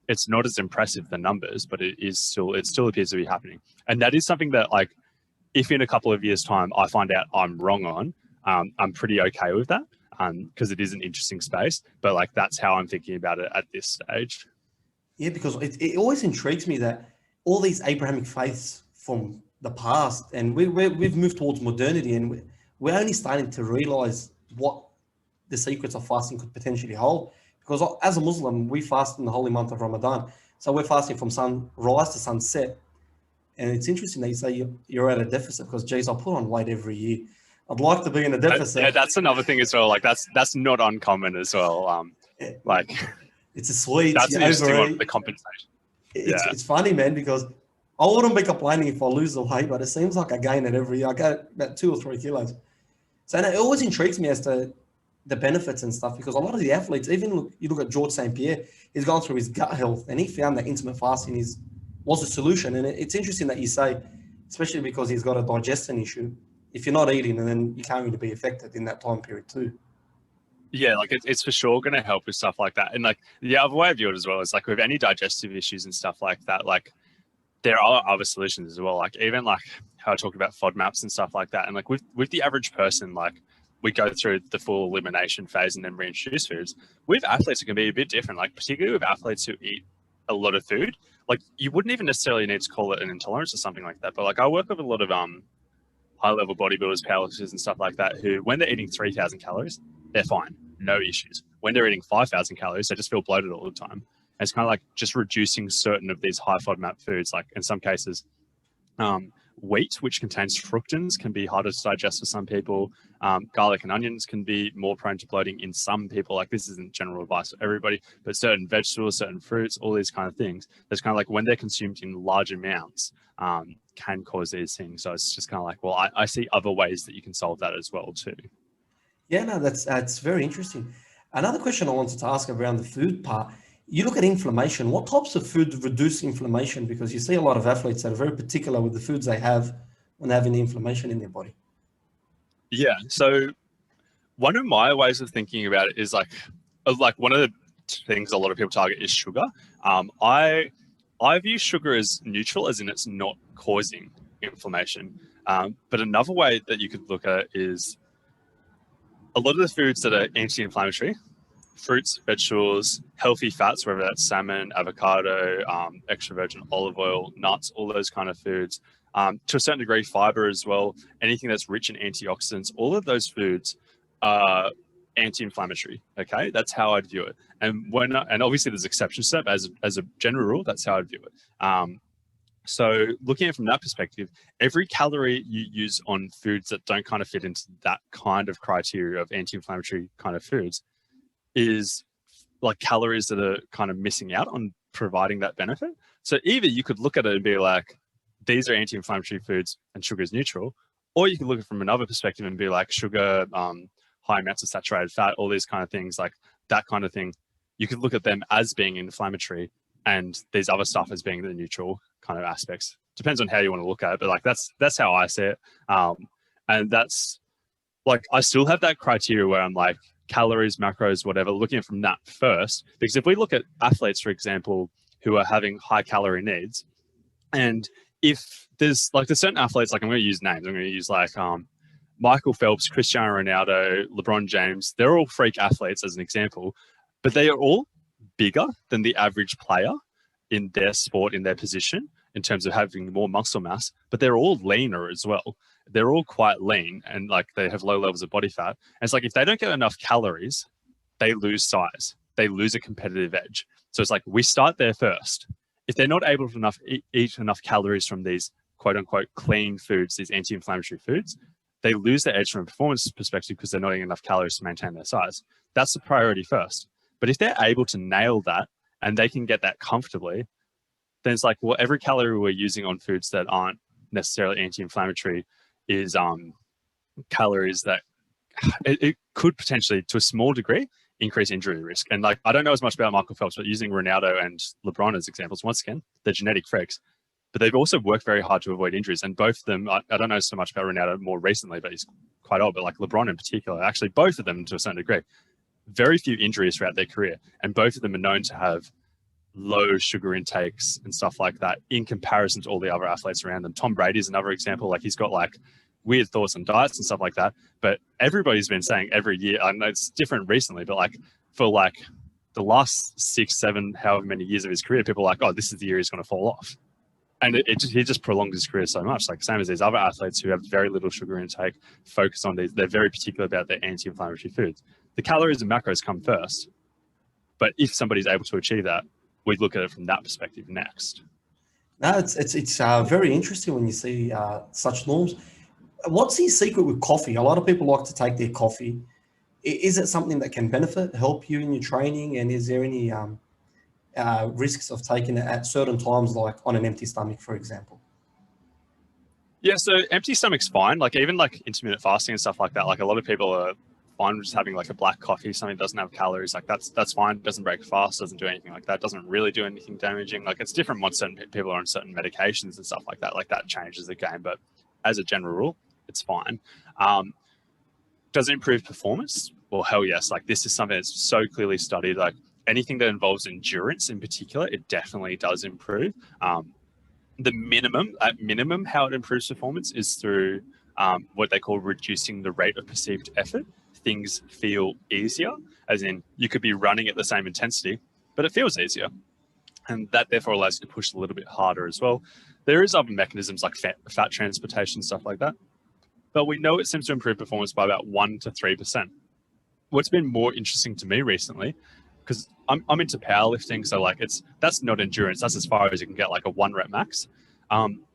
it's not as impressive, the numbers, but it still appears to be happening. And that is something that, like, if in a couple of years' time I find out I'm wrong on, I'm pretty okay with that, because it is an interesting space. But like that's how I'm thinking about it at this stage. Yeah, because it always intrigues me that all these Abrahamic faiths from the past, and we've moved towards modernity, and we're only starting to realize what the secrets of fasting could potentially hold. Because as a Muslim, we fast in the holy month of Ramadan. So we're fasting from sunrise to sunset. And it's interesting that you say you're at a deficit because, geez, I put on weight every year. I'd like to be in a deficit. Yeah, that's another thing as well. Like that's not uncommon as well. Like it's a sweet. That's an interesting one, the compensation. It's funny, man, because I wouldn't be complaining if I lose the weight, but it seems like I gain it every year. I get about 2 or 3 kilos. So it always intrigues me as to the benefits and stuff, because a lot of the athletes, even you look at George St. Pierre, he's gone through his gut health and he found that intermittent fasting was a solution. And it's interesting that you say, especially because he's got a digestion issue, if you're not eating, and then you can't really be affected in that time period too. Yeah, like it's for sure going to help with stuff like that. And like the other way I view it as well is like with any digestive issues and stuff like that, like there are other solutions as well. Like even like how I talked about FODMAPs and stuff like that. And like with the average person, like we go through the full elimination phase and then reintroduce foods. With athletes, it can be a bit different, like particularly with athletes who eat a lot of food. Like you wouldn't even necessarily need to call it an intolerance or something like that. But like I work with a lot of high-level bodybuilders, powerlifters and stuff like that who, when they're eating 3,000 calories, they're fine, no issues. When they're eating 5,000 calories, they just feel bloated all the time. And it's kind of like just reducing certain of these high FODMAP foods, like in some cases, wheat, which contains fructans, can be harder to digest for some people. Garlic and onions can be more prone to bloating in some people. Like this isn't general advice for everybody, but certain vegetables, certain fruits, all these kind of things, that's kind of like when they're consumed in large amounts, can cause these things. So it's just kind of like, well, I see other ways that you can solve that as well too. Yeah, no, that's very interesting. Another question I wanted to ask around the food part, you look at inflammation. What types of food reduce inflammation? Because you see a lot of athletes that are very particular with the foods they have when having the inflammation in their body. Yeah. So one of my ways of thinking about it is like one of the things a lot of people target is sugar. I view sugar as neutral, as in it's not causing inflammation. But another way that you could look at it is a lot of the foods that are anti-inflammatory, fruits, vegetables, healthy fats, whether that's salmon, avocado, extra virgin olive oil, nuts, all those kind of foods, to a certain degree, fiber as well, anything that's rich in antioxidants, all of those foods are anti-inflammatory. Okay, that's how I'd view it. And and obviously there's exceptions to that, but as a general rule, that's how I'd view it. So looking at it from that perspective, every calorie you use on foods that don't kind of fit into that kind of criteria of anti-inflammatory kind of foods is like calories that are kind of missing out on providing that benefit. So either you could look at it and be like, these are anti-inflammatory foods and sugar is neutral, or you could look at it from another perspective and be like sugar, high amounts of saturated fat, all these kind of things, like that kind of thing. You could look at them as being inflammatory and these other stuff as being the neutral kind of aspects. Depends on how you want to look at it, but like that's how I see it. And that's like, I still have that criteria where I'm like, calories, macros, whatever, looking at it from that first. Because if we look at athletes, for example, who are having high calorie needs, and if there's certain athletes, like I'm going to use names, I'm going to use like Michael Phelps, Cristiano Ronaldo, LeBron James, they're all freak athletes as an example, but they are all bigger than the average player in their sport, in their position, in terms of having more muscle mass, but they're all leaner as well. They're all quite lean and like they have low levels of body fat. And it's like, if they don't get enough calories, they lose size. They lose a competitive edge. So it's like, we start there first. If they're not able to eat enough calories from these quote unquote clean foods, these anti-inflammatory foods, they lose their edge from a performance perspective because they're not eating enough calories to maintain their size. That's the priority first. But if they're able to nail that and they can get that comfortably, then it's like, well, every calorie we're using on foods that aren't necessarily anti-inflammatory is calories that it could potentially, to a small degree, increase injury risk. And like, I don't know as much about Michael Phelps, but using Ronaldo and LeBron as examples, once again, they're genetic freaks, but they've also worked very hard to avoid injuries. And both of them, I don't know so much about Ronaldo more recently, but he's quite old, but like LeBron in particular, actually both of them to a certain degree, very few injuries throughout their career. And both of them are known to have low sugar intakes and stuff like that in comparison to all the other athletes around them. Tom Brady's another example. Like, he's got like weird thoughts on diets and stuff like that, but everybody's been saying every year, I know it's different recently, but like for like the last 6, 7, however many years of his career, people are like, oh, this is the year he's going to fall off. And he just prolonged his career so much, like same as these other athletes who have very little sugar intake, focus on these, they're very particular about their anti-inflammatory foods. The calories and macros come first, but if somebody's able to achieve that, we look at it from that perspective next. No, it's very interesting when you see such norms. What's the secret with coffee? A lot of people like to take their coffee. Is it something that can help you in your training? And is there any risks of taking it at certain times, like on an empty stomach, for example? Yeah, so empty stomach's fine. Like even like intermittent fasting and stuff like that. Like a lot of people are fine with just having like a black coffee, something that doesn't have calories. Like that's fine. Doesn't break fast. Doesn't do anything like that. Doesn't really do anything damaging. Like it's different once certain people are on certain medications and stuff like that. Like that changes the game. But as a general rule, it's fine. Does it improve performance? Well, hell yes. Like this is something that's so clearly studied. Like anything that involves endurance in particular, it definitely does improve. At minimum, how it improves performance is through what they call reducing the rate of perceived effort. Things feel easier, as in you could be running at the same intensity, but it feels easier. And that therefore allows you to push a little bit harder as well. There is other mechanisms like fat transportation, stuff like that. But we know it seems to improve performance by about 1 to 3%. What's been more interesting to me recently, because I'm into powerlifting, so like that's not endurance, that's as far as you can get, like a 1 rep max.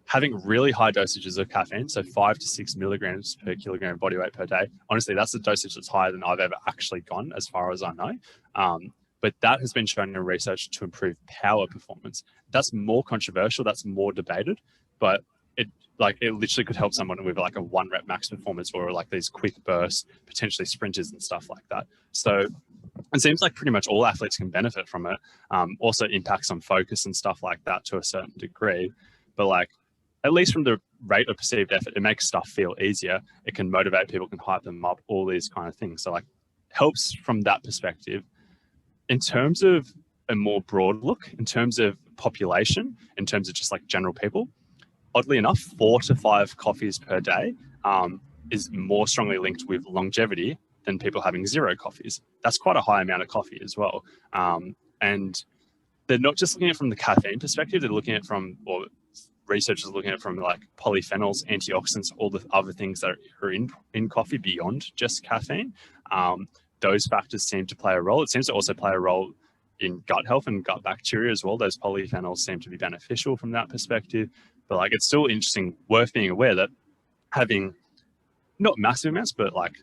Having really high dosages of caffeine, so 5 to 6 milligrams per kilogram body weight per day. Honestly, that's the dosage that's higher than I've ever actually gone, as far as I know. But that has been shown in research to improve power performance. That's more controversial, that's more debated, but it literally could help someone with like a 1 rep max performance, or like these quick bursts, potentially sprinters and stuff like that. So it seems like pretty much all athletes can benefit from it. Also impacts on focus and stuff like that to a certain degree. But like, at least from the rate of perceived effort, it makes stuff feel easier. It can motivate people, can hype them up, all these kind of things. So like, helps from that perspective. In terms of a more broad look, in terms of population, in terms of just like general people, oddly enough, 4 to 5 coffees per day is more strongly linked with longevity than people having 0 coffees. That's quite a high amount of coffee as well. And they're not just looking at it from the caffeine perspective, they're looking at it from, or researchers are looking at it from like polyphenols, antioxidants, all the other things that are in coffee beyond just caffeine. those factors seem to play a role. It seems to also play a role in gut health and gut bacteria as well. Those polyphenols seem to be beneficial from that perspective. But like, it's still interesting, worth being aware that having not massive amounts, but like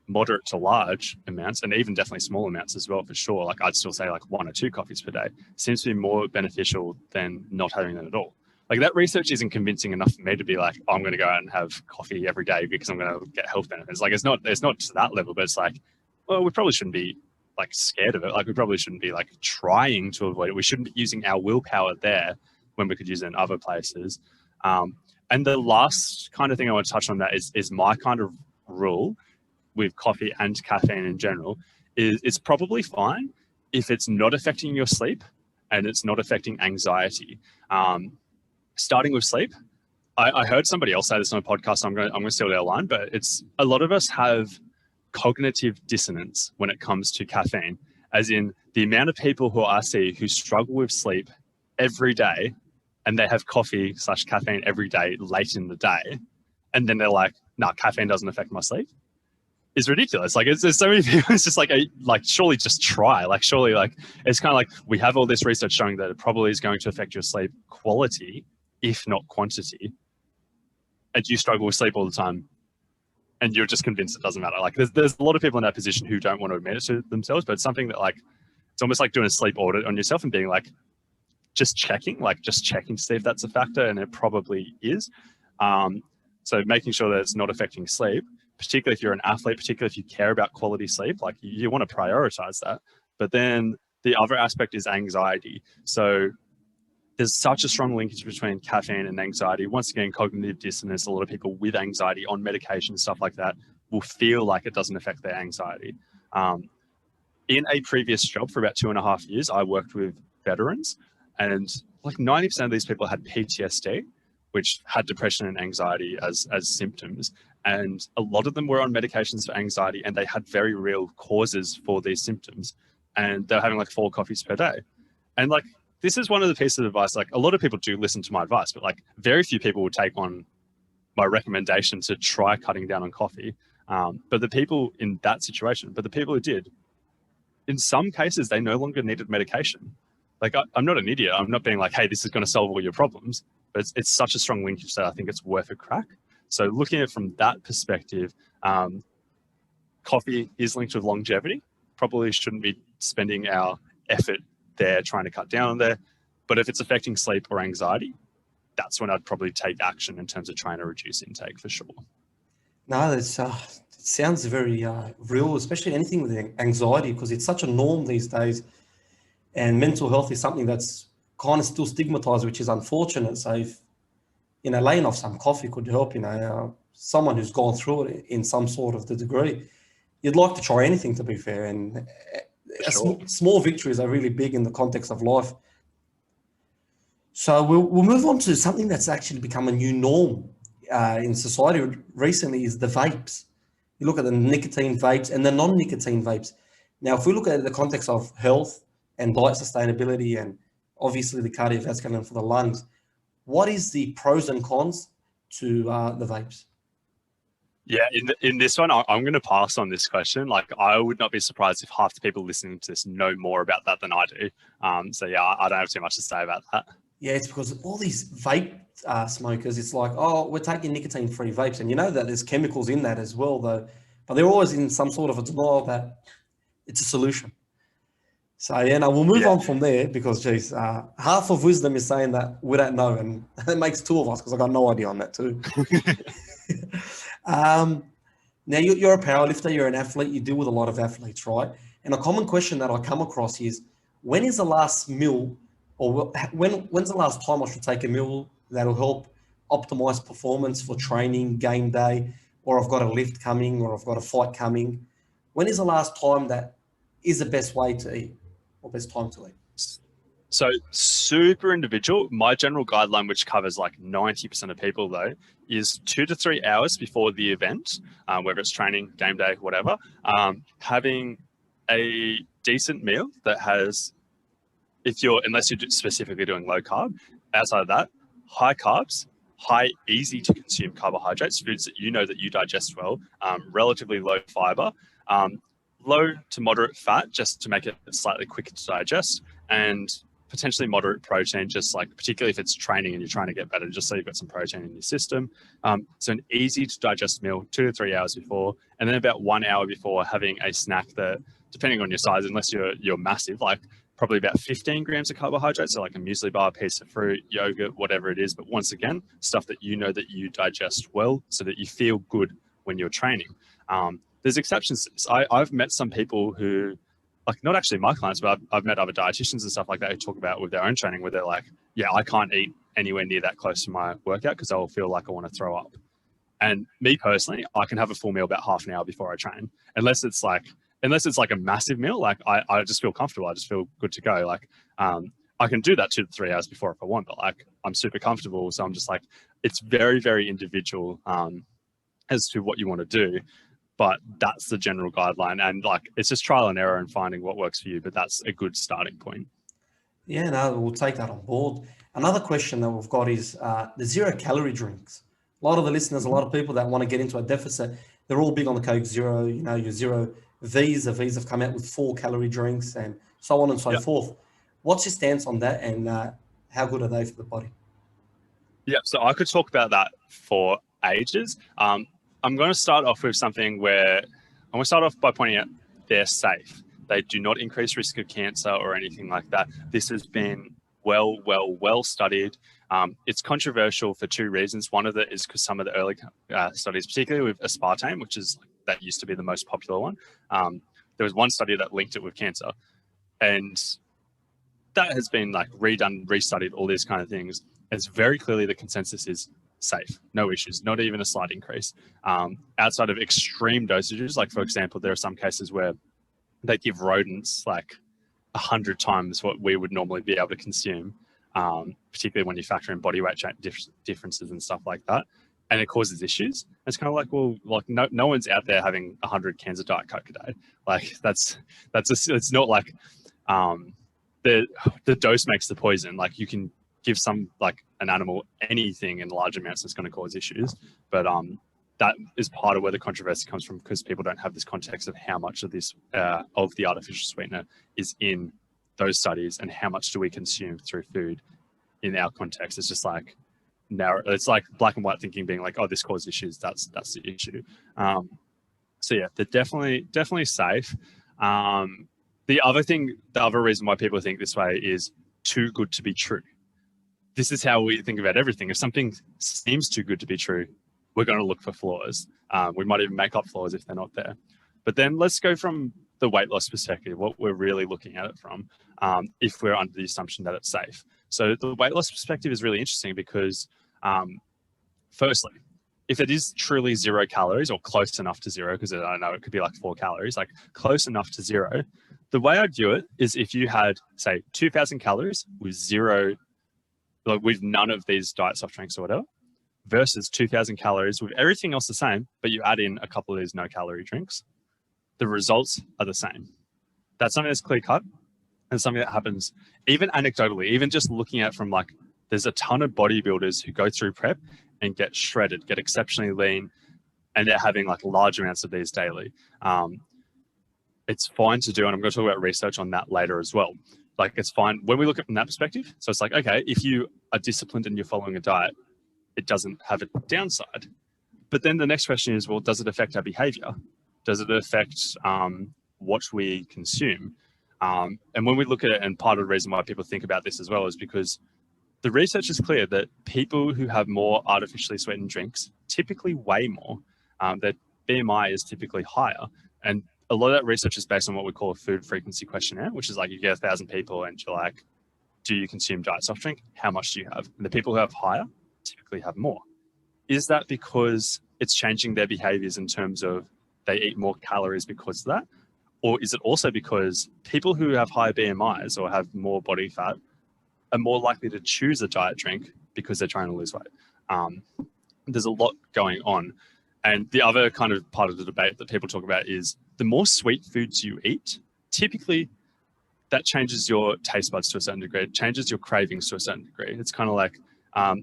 moderate to large amounts, and even definitely small amounts as well, for sure. Like, I'd still say like 1 or 2 coffees per day seems to be more beneficial than not having them at all. Like, that research isn't convincing enough for me to be like, oh, I'm going to go out and have coffee every day because I'm going to get health benefits. Like, it's not to that level, but it's like, well, we probably shouldn't be like scared of it. Like, we probably shouldn't be like trying to avoid it. We shouldn't be using our willpower there when we could use it in other places. And the last kind of thing I want to touch on that is my kind of rule with coffee and caffeine in general is it's probably fine if it's not affecting your sleep and it's not affecting anxiety. Starting with sleep, I heard somebody else say this on a podcast, so I'm going to steal their line, but it's a lot of us have cognitive dissonance when it comes to caffeine, as in the amount of people who I see who struggle with sleep every day and they have coffee/caffeine every day late in the day, and then they're like, nah, caffeine doesn't affect my sleep, is ridiculous. Like, there's so many people, it's just like surely just try. Like, surely, like, it's kind of like, we have all this research showing that it probably is going to affect your sleep quality, if not quantity, and you struggle with sleep all the time, and you're just convinced it doesn't matter. Like, there's a lot of people in that position who don't want to admit it to themselves, but it's something that, like, it's almost like doing a sleep audit on yourself and being like, just checking to see if that's a factor, and it probably is. So making sure that it's not affecting sleep, particularly if you're an athlete, particularly if you care about quality sleep, like, you want to prioritize that. But then the other aspect is anxiety. So there's such a strong linkage between caffeine and anxiety. Once again, cognitive dissonance, a lot of people with anxiety on medication, stuff like that, will feel like it doesn't affect their anxiety. In a previous job for about 2.5 years, I worked with veterans, and like 90% of these people had PTSD, which had depression and anxiety as symptoms. And a lot of them were on medications for anxiety, and they had very real causes for these symptoms. And they're having like 4 coffees per day. And like, this is one of the pieces of advice, like, a lot of people do listen to my advice, but like, very few people would take on my recommendation to try cutting down on coffee. But the people in that situation, but the people who did, in some cases, they no longer needed medication. Like, I'm not an idiot. I'm not being like, hey, this is going to solve all your problems. But it's such a strong linkage that I think it's worth a crack. So looking at it from that perspective, coffee is linked with longevity. Probably shouldn't be spending our effort there trying to cut down on there. But if it's affecting sleep or anxiety, that's when I'd probably take action in terms of trying to reduce intake, for sure. No, it sounds very real, especially anything with anxiety, because it's such a norm these days. And mental health is something that's kind of still stigmatized, which is unfortunate. So if, laying off some coffee could help, someone who's gone through it in some sort of the degree, you'd like to try anything, to be fair. And Sure. small victories are really big in the context of life. So we'll move on to something that's actually become a new norm in society recently, is the vapes. You look at the nicotine vapes and the non-nicotine vapes. Now, if we look at the context of health and diet sustainability, and obviously the cardiovascular and for the lungs, what is the pros and cons to the vapes? Yeah, in this one, I'm going to pass on this question. Like, I would not be surprised if half the people listening to this know more about that than I do. So yeah, I don't have too much to say about that. Yeah, it's because all these vape smokers, it's like, oh, we're taking nicotine-free vapes. And you know that there's chemicals in that as well, though. But they're always in some sort of a denial that it's a solution. So yeah, now we'll move on from there, because, geez, half of wisdom is saying that we don't know, and it makes 2 of us, because I got no idea on that too. Now you're a powerlifter, you're an athlete, you deal with a lot of athletes, right? And a common question that I come across is, when is the last meal, or when's the last time I should take a meal that'll help optimize performance for training, game day, or I've got a lift coming, or I've got a fight coming? When is the last time that is the best way to eat, or best time to eat? So super individual. My general guideline, which covers like 90% of people though, is 2 to 3 hours before the event, whether it's training, game day, whatever, having a decent meal that has, unless you're specifically doing low carb, outside of that, high carbs, high, easy to consume carbohydrates, foods that you know that you digest well, relatively low fiber, low to moderate fat, just to make it slightly quicker to digest, and potentially moderate protein, just like particularly if it's training and you're trying to get better, just so you've got some protein in your system. So an easy to digest meal 2 to 3 hours before, and then about 1 hour before having a snack that, depending on your size, unless you're massive, like probably about 15 grams of carbohydrates, so like a muesli bar, piece of fruit, yogurt, whatever it is. But once again, stuff that you know that you digest well, so that you feel good when you're training. There's exceptions to this. I've met some people who, like, not actually my clients, but I've met other dietitians and stuff like that who talk about with their own training, where they're like, yeah, I can't eat anywhere near that close to my workout because I'll feel like I want to throw up. And me personally, I can have a full meal about half an hour before I train, unless it's like a massive meal. Like I just feel comfortable. I just feel good to go. Like, I can do that 2 to 3 hours before if I want, but like I'm super comfortable. So I'm just like, it's very, very individual as to what you want to do. But that's the general guideline, and like it's just trial and error and finding what works for you. But that's a good starting point. Yeah, no, we'll take that on board. Another question that we've got is the 0-calorie drinks. A lot of the listeners, a lot of people that want to get into a deficit, they're all big on the Coke Zero. You know, your Zero V's. The V's have come out with 4-calorie drinks and so on and so forth. What's your stance on that, and how good are they for the body? Yeah, so I could talk about that for ages. I'm going to start off with something where I'm going to start off by pointing out they're safe. They do not increase risk of cancer or anything like that. This has been well studied. It's controversial for 2 reasons. One of it is because some of the early studies, particularly with aspartame, which is that used to be the most popular one, there was one study that linked it with cancer, and that has been like redone, restudied, all these kind of things. It's very clearly the consensus is safe, no issues, not even a slight increase. Outside of extreme dosages, like for example, there are some cases where they give rodents like 100 times what we would normally be able to consume, particularly when you factor in body weight differences and stuff like that, and it causes issues. It's kind of like, well, like no one's out there having 100 cans of Diet Coke a day. Like it's not like the dose makes the poison. Like you can give some, like an animal, anything in large amounts that's going to cause issues. But that is part of where the controversy comes from, because people don't have this context of how much of this, of the artificial sweetener is in those studies and how much do we consume through food in our context. It's just like narrow. It's like black and white thinking, being like, oh, this causes issues. That's the issue. So yeah, they're definitely safe. The other reason why people think this way is too good to be true. This is how we think about everything. If something seems too good to be true, we're going to look for flaws. We might even make up flaws if they're not there. But then let's go from the weight loss perspective, what we're really looking at it from, if we're under the assumption that it's safe. So the weight loss perspective is really interesting because, firstly, if it is truly 0 calories or close enough to 0, because I don't know, it could be like 4 calories, like close enough to 0, the way I view it is if you had, say, 2,000 calories with 0, like with none of these diet soft drinks or whatever, versus 2,000 calories with everything else the same, but you add in a couple of these no-calorie drinks, the results are the same. That's something that's clear-cut, and something that happens even anecdotally, even just looking at from like, there's a ton of bodybuilders who go through prep and get shredded, get exceptionally lean, and they're having like large amounts of these daily. It's fine to do, and I'm going to talk about research on that later as well. Like, it's fine when we look at it from that perspective. So it's like, okay, if you are disciplined and you're following a diet, it doesn't have a downside. But then the next question is, well, does it affect our behavior? Does it affect what we consume? And when we look at it, and part of the reason why people think about this as well is because the research is clear that people who have more artificially sweetened drinks typically weigh more. Their BMI is typically higher. And a lot of that research is based on what we call a food frequency questionnaire, which is like you get 1,000 people and you're like, do you consume diet soft drink? How much do you have? And the people who have higher typically have more. Is that because it's changing their behaviors in terms of they eat more calories because of that? Or is it also because people who have higher BMIs or have more body fat are more likely to choose a diet drink because they're trying to lose weight? There's a lot going on. And the other kind of part of the debate that people talk about is the more sweet foods you eat, typically that changes your taste buds to a certain degree. It changes your cravings to a certain degree. It's kind of like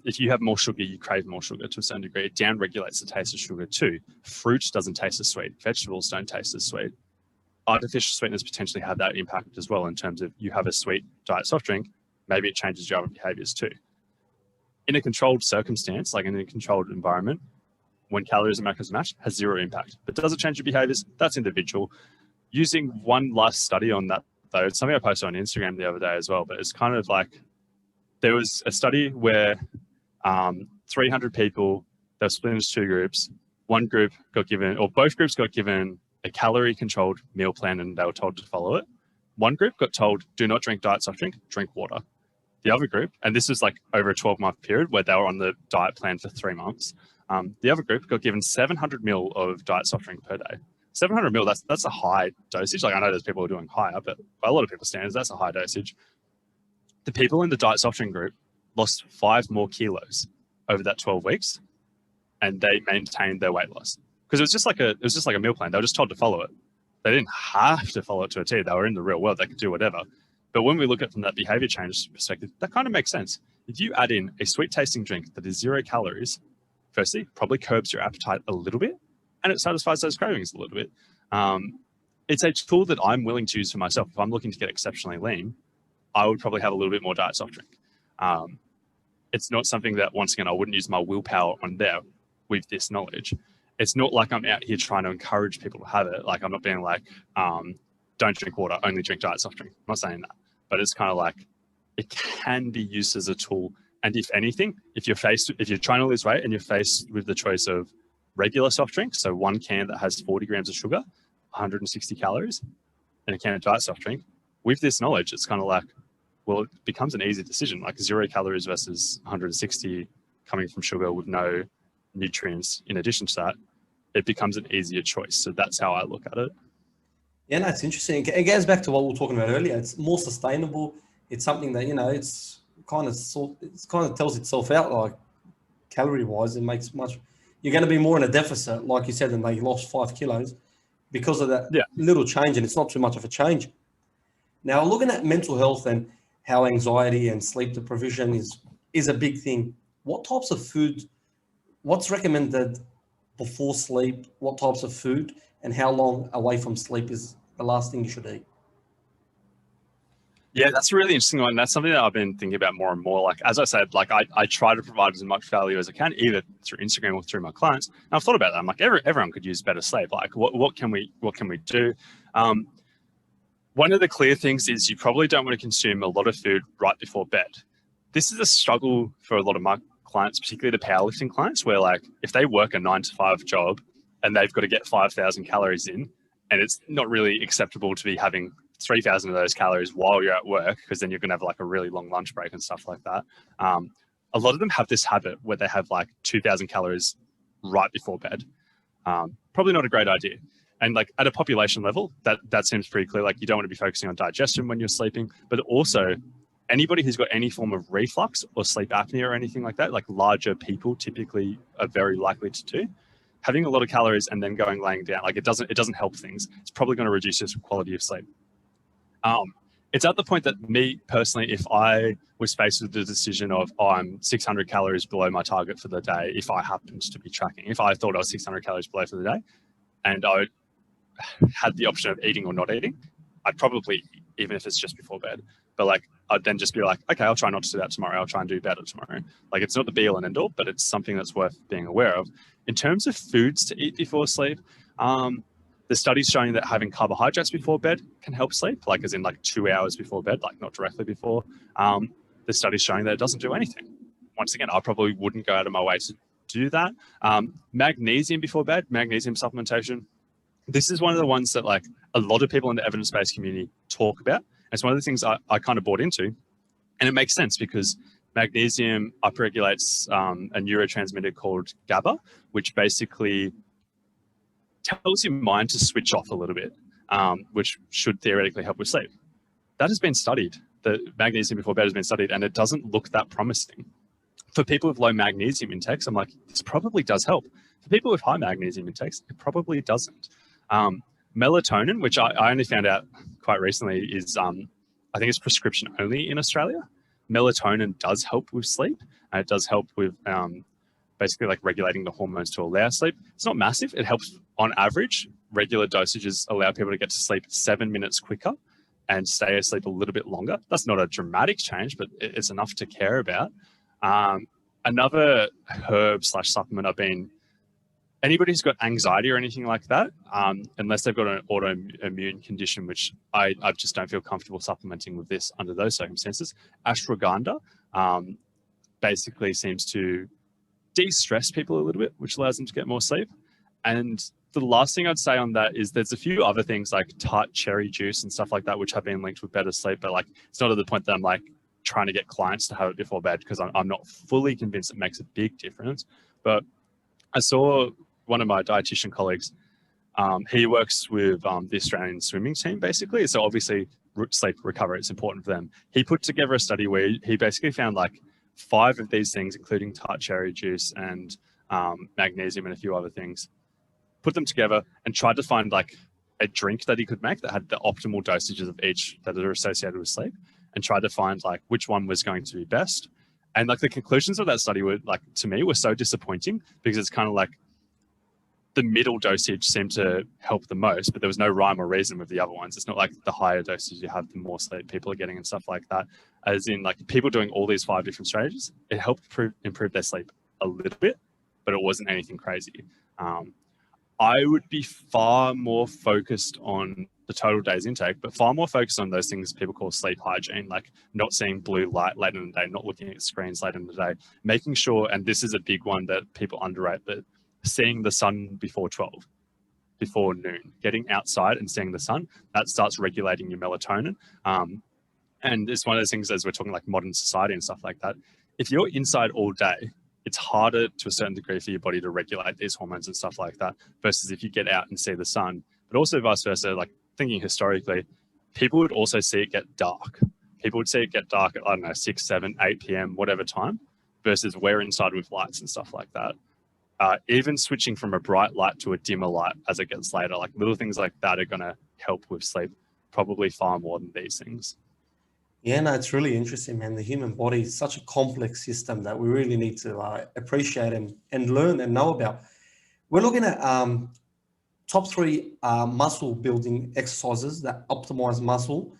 if you have more sugar, you crave more sugar to a certain degree. It down regulates the taste of sugar too. Fruit doesn't taste as sweet. Vegetables don't taste as sweet. artificial sweeteners potentially have that impact as well in terms of you have a sweet diet soft drink, maybe it changes your other behaviors too. In a controlled circumstance, like in a controlled environment, when calories and macros match, has zero impact. But does it change your behaviors? That's individual. Using one last study on that, though, it's something I posted on Instagram the other day as well, but it's kind of like there was a study where 300 people, they were split into two groups. One group got given, or both groups got given a calorie controlled meal plan and they were told to follow it. One group got told, do not drink diet soft drink, drink water. The other group, and this was like over a 12-month period where they were on the diet plan for 3 months. The other group got given 700 ml of diet soft drink per day. 700 ml, that's a high dosage. Like I know there's people who are doing higher, but by a lot of people's standards, that's a high dosage. The people in the diet soft drink group lost 5 more kilos over that 12 weeks, and they maintained their weight loss because it was just like a meal plan. They were just told to follow it. They didn't have to follow it to a T. They were in the real world. They could do whatever. But when we look at it from that behavior change perspective, that kind of makes sense. If you add in a sweet tasting drink that is 0 calories, firstly, probably curbs your appetite a little bit, and it satisfies those cravings a little bit. It's a tool that I'm willing to use for myself. If I'm looking to get exceptionally lean, I would probably have a little bit more diet soft drink. It's not something that, once again, I wouldn't use my willpower on there with this knowledge. It's not like I'm out here trying to encourage people to have it. Like I'm not being like, don't drink water, only drink diet soft drink. I'm not saying that, but it's kind of like it can be used as a tool. And if anything, if you're trying to lose weight and you're faced with the choice of regular soft drink, so one can that has 40 grams of sugar, 160 calories, and a can of diet soft drink, with this knowledge, it's kind of like, well, it becomes an easy decision, like 0 calories versus 160 coming from sugar with no nutrients in addition to that. It becomes an easier choice. So that's how I look at it. Yeah, no, it's interesting. It goes back to what we were talking about earlier. It's more sustainable. It's something that, it's kind of tells itself out, like calorie wise. It makes much, you're going to be more in a deficit, like you said, and they lost 5 kilos because of that little change, and it's not too much of a change. Now, looking at mental health and how anxiety and sleep deprivation is a big thing. What types of food, what's recommended before sleep, what types of food, and how long away from sleep is the last thing you should eat? Yeah, that's a really interesting one. That's something that I've been thinking about more and more. Like, as I said, like I try to provide as much value as I can, either through Instagram or through my clients. And I've thought about that. I'm like, everyone could use better sleep. Like, what can we do? One of the clear things is you probably don't want to consume a lot of food right before bed. This is a struggle for a lot of my clients, particularly the powerlifting clients, where like if they work a 9-to-5 job and they've got to get 5,000 calories in, and it's not really acceptable to be having 3,000 of those calories while you're at work, because then you're going to have like a really long lunch break and stuff like that. A lot of them have this habit where they have like 2,000 calories right before bed. Probably not a great idea. And like at a population level, that seems pretty clear. Like you don't want to be focusing on digestion when you're sleeping, but also anybody who's got any form of reflux or sleep apnea or anything like that, like larger people typically are very likely to do. Having a lot of calories and then laying down, like it doesn't help things. It's probably going to reduce your quality of sleep. It's at the point that me personally, if I was faced with the decision of, I'm 600 calories below my target for the day, if I happened to be tracking, if I thought I was 600 calories below for the day, and I had the option of eating or not eating, I'd probably eat, even if it's just before bed. But like, I'd then just be like, okay, I'll try not to do that tomorrow. I'll try and do better tomorrow. Like, it's not the be all and end all, but it's something that's worth being aware of. In terms of foods to eat before sleep, the studies showing that having carbohydrates before bed can help sleep, like as in like 2 hours before bed, like not directly before. The studies showing that it doesn't do anything. Once again, I probably wouldn't go out of my way to do that. Magnesium before bed, magnesium supplementation. This is one of the ones that like a lot of people in the evidence-based community talk about. It's one of the things I kind of bought into, and it makes sense because magnesium upregulates a neurotransmitter called GABA, which basically tells your mind to switch off a little bit, which should theoretically help with sleep. That has been studied. The magnesium before bed has been studied, and it doesn't look that promising. For people with low magnesium intakes, I'm like, this probably does help. For people with high magnesium intakes, it probably doesn't. Melatonin, which I only found out quite recently, is I think it's prescription only in Australia. Melatonin does help with sleep, and it does help with basically like regulating the hormones to allow sleep. It's not massive. It helps on average regular dosages allow people to get to sleep 7 minutes quicker and stay asleep a little bit longer. That's not a dramatic change, but it's enough to care about. Another herb / supplement I've been, anybody who's got anxiety or anything like that, unless they've got an autoimmune condition, which I just don't feel comfortable supplementing with this under those circumstances, ashwagandha basically seems to de-stress people a little bit, which allows them to get more sleep. And the last thing I'd say on that is there's a few other things like tart cherry juice and stuff like that, which have been linked with better sleep, but like it's not at the point that I'm like trying to get clients to have it before bed, because I'm not fully convinced it makes a big difference. But I saw one of my dietitian colleagues, he works with the Australian swimming team basically. So obviously sleep recovery is important for them. He put together a study where he basically found like 5 of these things, including tart cherry juice and magnesium and a few other things, put them together and tried to find like a drink that he could make that had the optimal dosages of each that are associated with sleep, and tried to find like which one was going to be best. And like the conclusions of that study were like, to me, were so disappointing, because it's kind of like the middle dosage seemed to help the most, but there was no rhyme or reason with the other ones. It's not like the higher dosage you have, the more sleep people are getting and stuff like that. As in like people doing all these 5 different strategies, it helped improve their sleep a little bit, but it wasn't anything crazy. I would be far more focused on the total day's intake, but far more focused on those things people call sleep hygiene, like not seeing blue light late in the day, not looking at screens late in the day, making sure, and this is a big one that people underrate, but seeing the sun before 12, before noon, getting outside and seeing the sun, that starts regulating your melatonin. And it's one of those things, as we're talking like modern society and stuff like that, if you're inside all day, it's harder to a certain degree for your body to regulate these hormones and stuff like that, versus if you get out and see the sun. But also vice versa, like thinking historically, people would also see it get dark. People would see it get dark at, I don't know, 6, 7, 8 p.m., whatever time, versus we're inside with lights and stuff like that. Even switching from a bright light to a dimmer light as it gets later, like little things like that are going to help with sleep probably far more than these things. Yeah, no, it's really interesting, man. The human body is such a complex system that we really need to appreciate and learn and know about. We're looking at top 3 muscle building exercises that optimize muscle,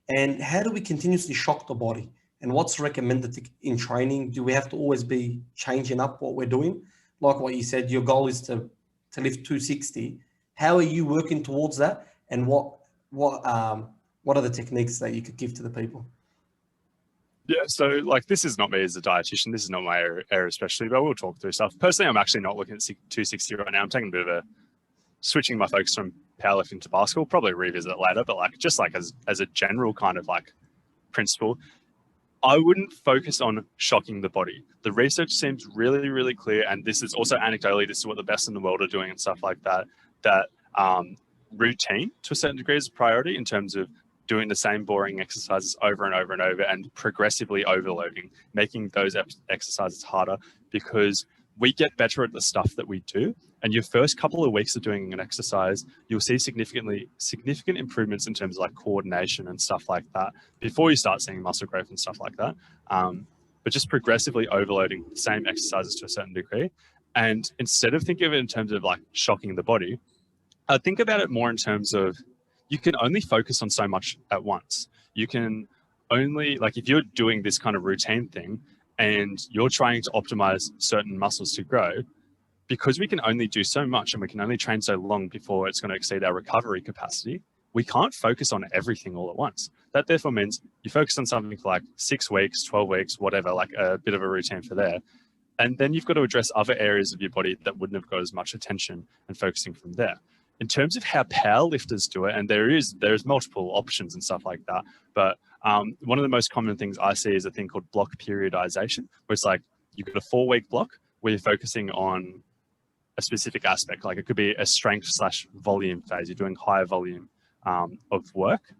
and how do we continuously shock the body, and what's recommended in training? Do we have to always be changing up what we're doing? Like what you said, your goal is to lift 260. How are you working towards that? And what are the techniques that you could give to the people? Yeah, so like this is not me as a dietitian. This is not my area especially, but we'll talk through stuff. Personally, I'm actually not looking at 260 right now. I'm taking a bit of a switching my focus from powerlifting to basketball. Probably revisit it later, but like just like as a general kind of like principle, I wouldn't focus on shocking the body. The research seems really, really clear, and this is also anecdotally, this is what the best in the world are doing and stuff like that, that routine to a certain degree is a priority in terms of doing the same boring exercises over and over and over and progressively overloading, making those exercises harder, because we get better at the stuff that we do. And your first couple of weeks of doing an exercise, you'll see significant improvements in terms of like coordination and stuff like that before you start seeing muscle growth and stuff like that. But just progressively overloading the same exercises to a certain degree. And instead of thinking of it in terms of like shocking the body, I think about it more in terms of you can only focus on so much at once. You can only, like if you're doing this kind of routine thing and you're trying to optimize certain muscles to grow, because we can only do so much and we can only train so long before it's going to exceed our recovery capacity, we can't focus on everything all at once. That therefore means you focus on something for like 6 weeks, 12 weeks, whatever, like a bit of a routine for there. And then you've got to address other areas of your body that wouldn't have got as much attention and focusing from there. In terms of how powerlifters do it, and there's multiple options and stuff like that, but one of the most common things I see is a thing called block periodization, where it's like you've got a 4-week block where you're focusing on a specific aspect. Like it could be a strength / volume phase. You're doing higher volume of work.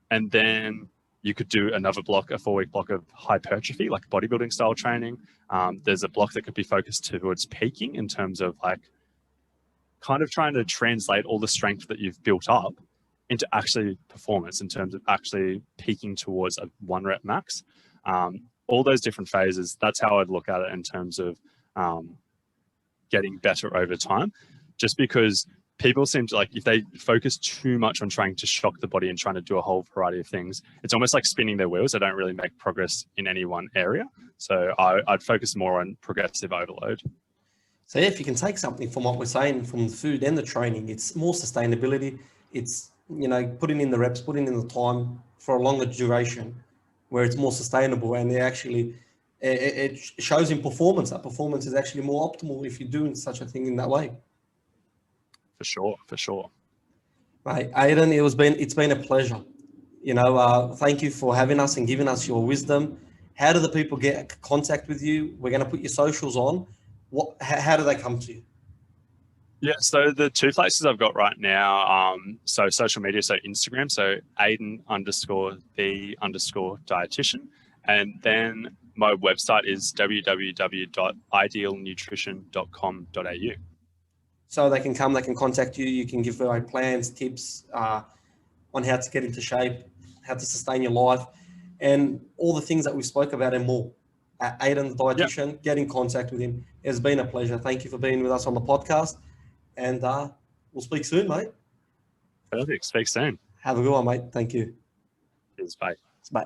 And then you could do another block, a 4-week block of hypertrophy, like bodybuilding style training. There's a block that could be focused towards peaking in terms of like kind of trying to translate all the strength that you've built up into actually performance in terms of actually peaking towards a 1-rep max. All those different phases, that's how I'd look at it in terms of getting better over time. Just because people seem to, like, if they focus too much on trying to shock the body and trying to do a whole variety of things, it's almost like spinning their wheels. They don't really make progress in any one area. So I'd focus more on progressive overload. So yeah, if you can take something from what we're saying from the food and the training, it's more sustainability. It's, you know, putting in the reps, putting in the time for a longer duration where it's more sustainable, and it shows in performance. That performance is actually more optimal if you're doing such a thing in that way. For sure. Right, Aidan, it's been a pleasure. You know, thank you for having us and giving us your wisdom. How do the people get contact with you? We're going to put your socials on. How do they come to you? Yeah, so the two places I've got right now, so social media, so Instagram, so Aidan_the_dietitian. And then my website is www.idealnutrition.com.au. So they can come, they can contact you, you can give away plans, tips on how to get into shape, how to sustain your life, and all the things that we spoke about and more. Aidan, the dietitian, Get in contact with him. It's been a pleasure. Thank you for being with us on the podcast. And we'll speak soon, mate. Perfect. Speak soon. Have a good one, mate. Thank you. Cheers. Bye. Bye.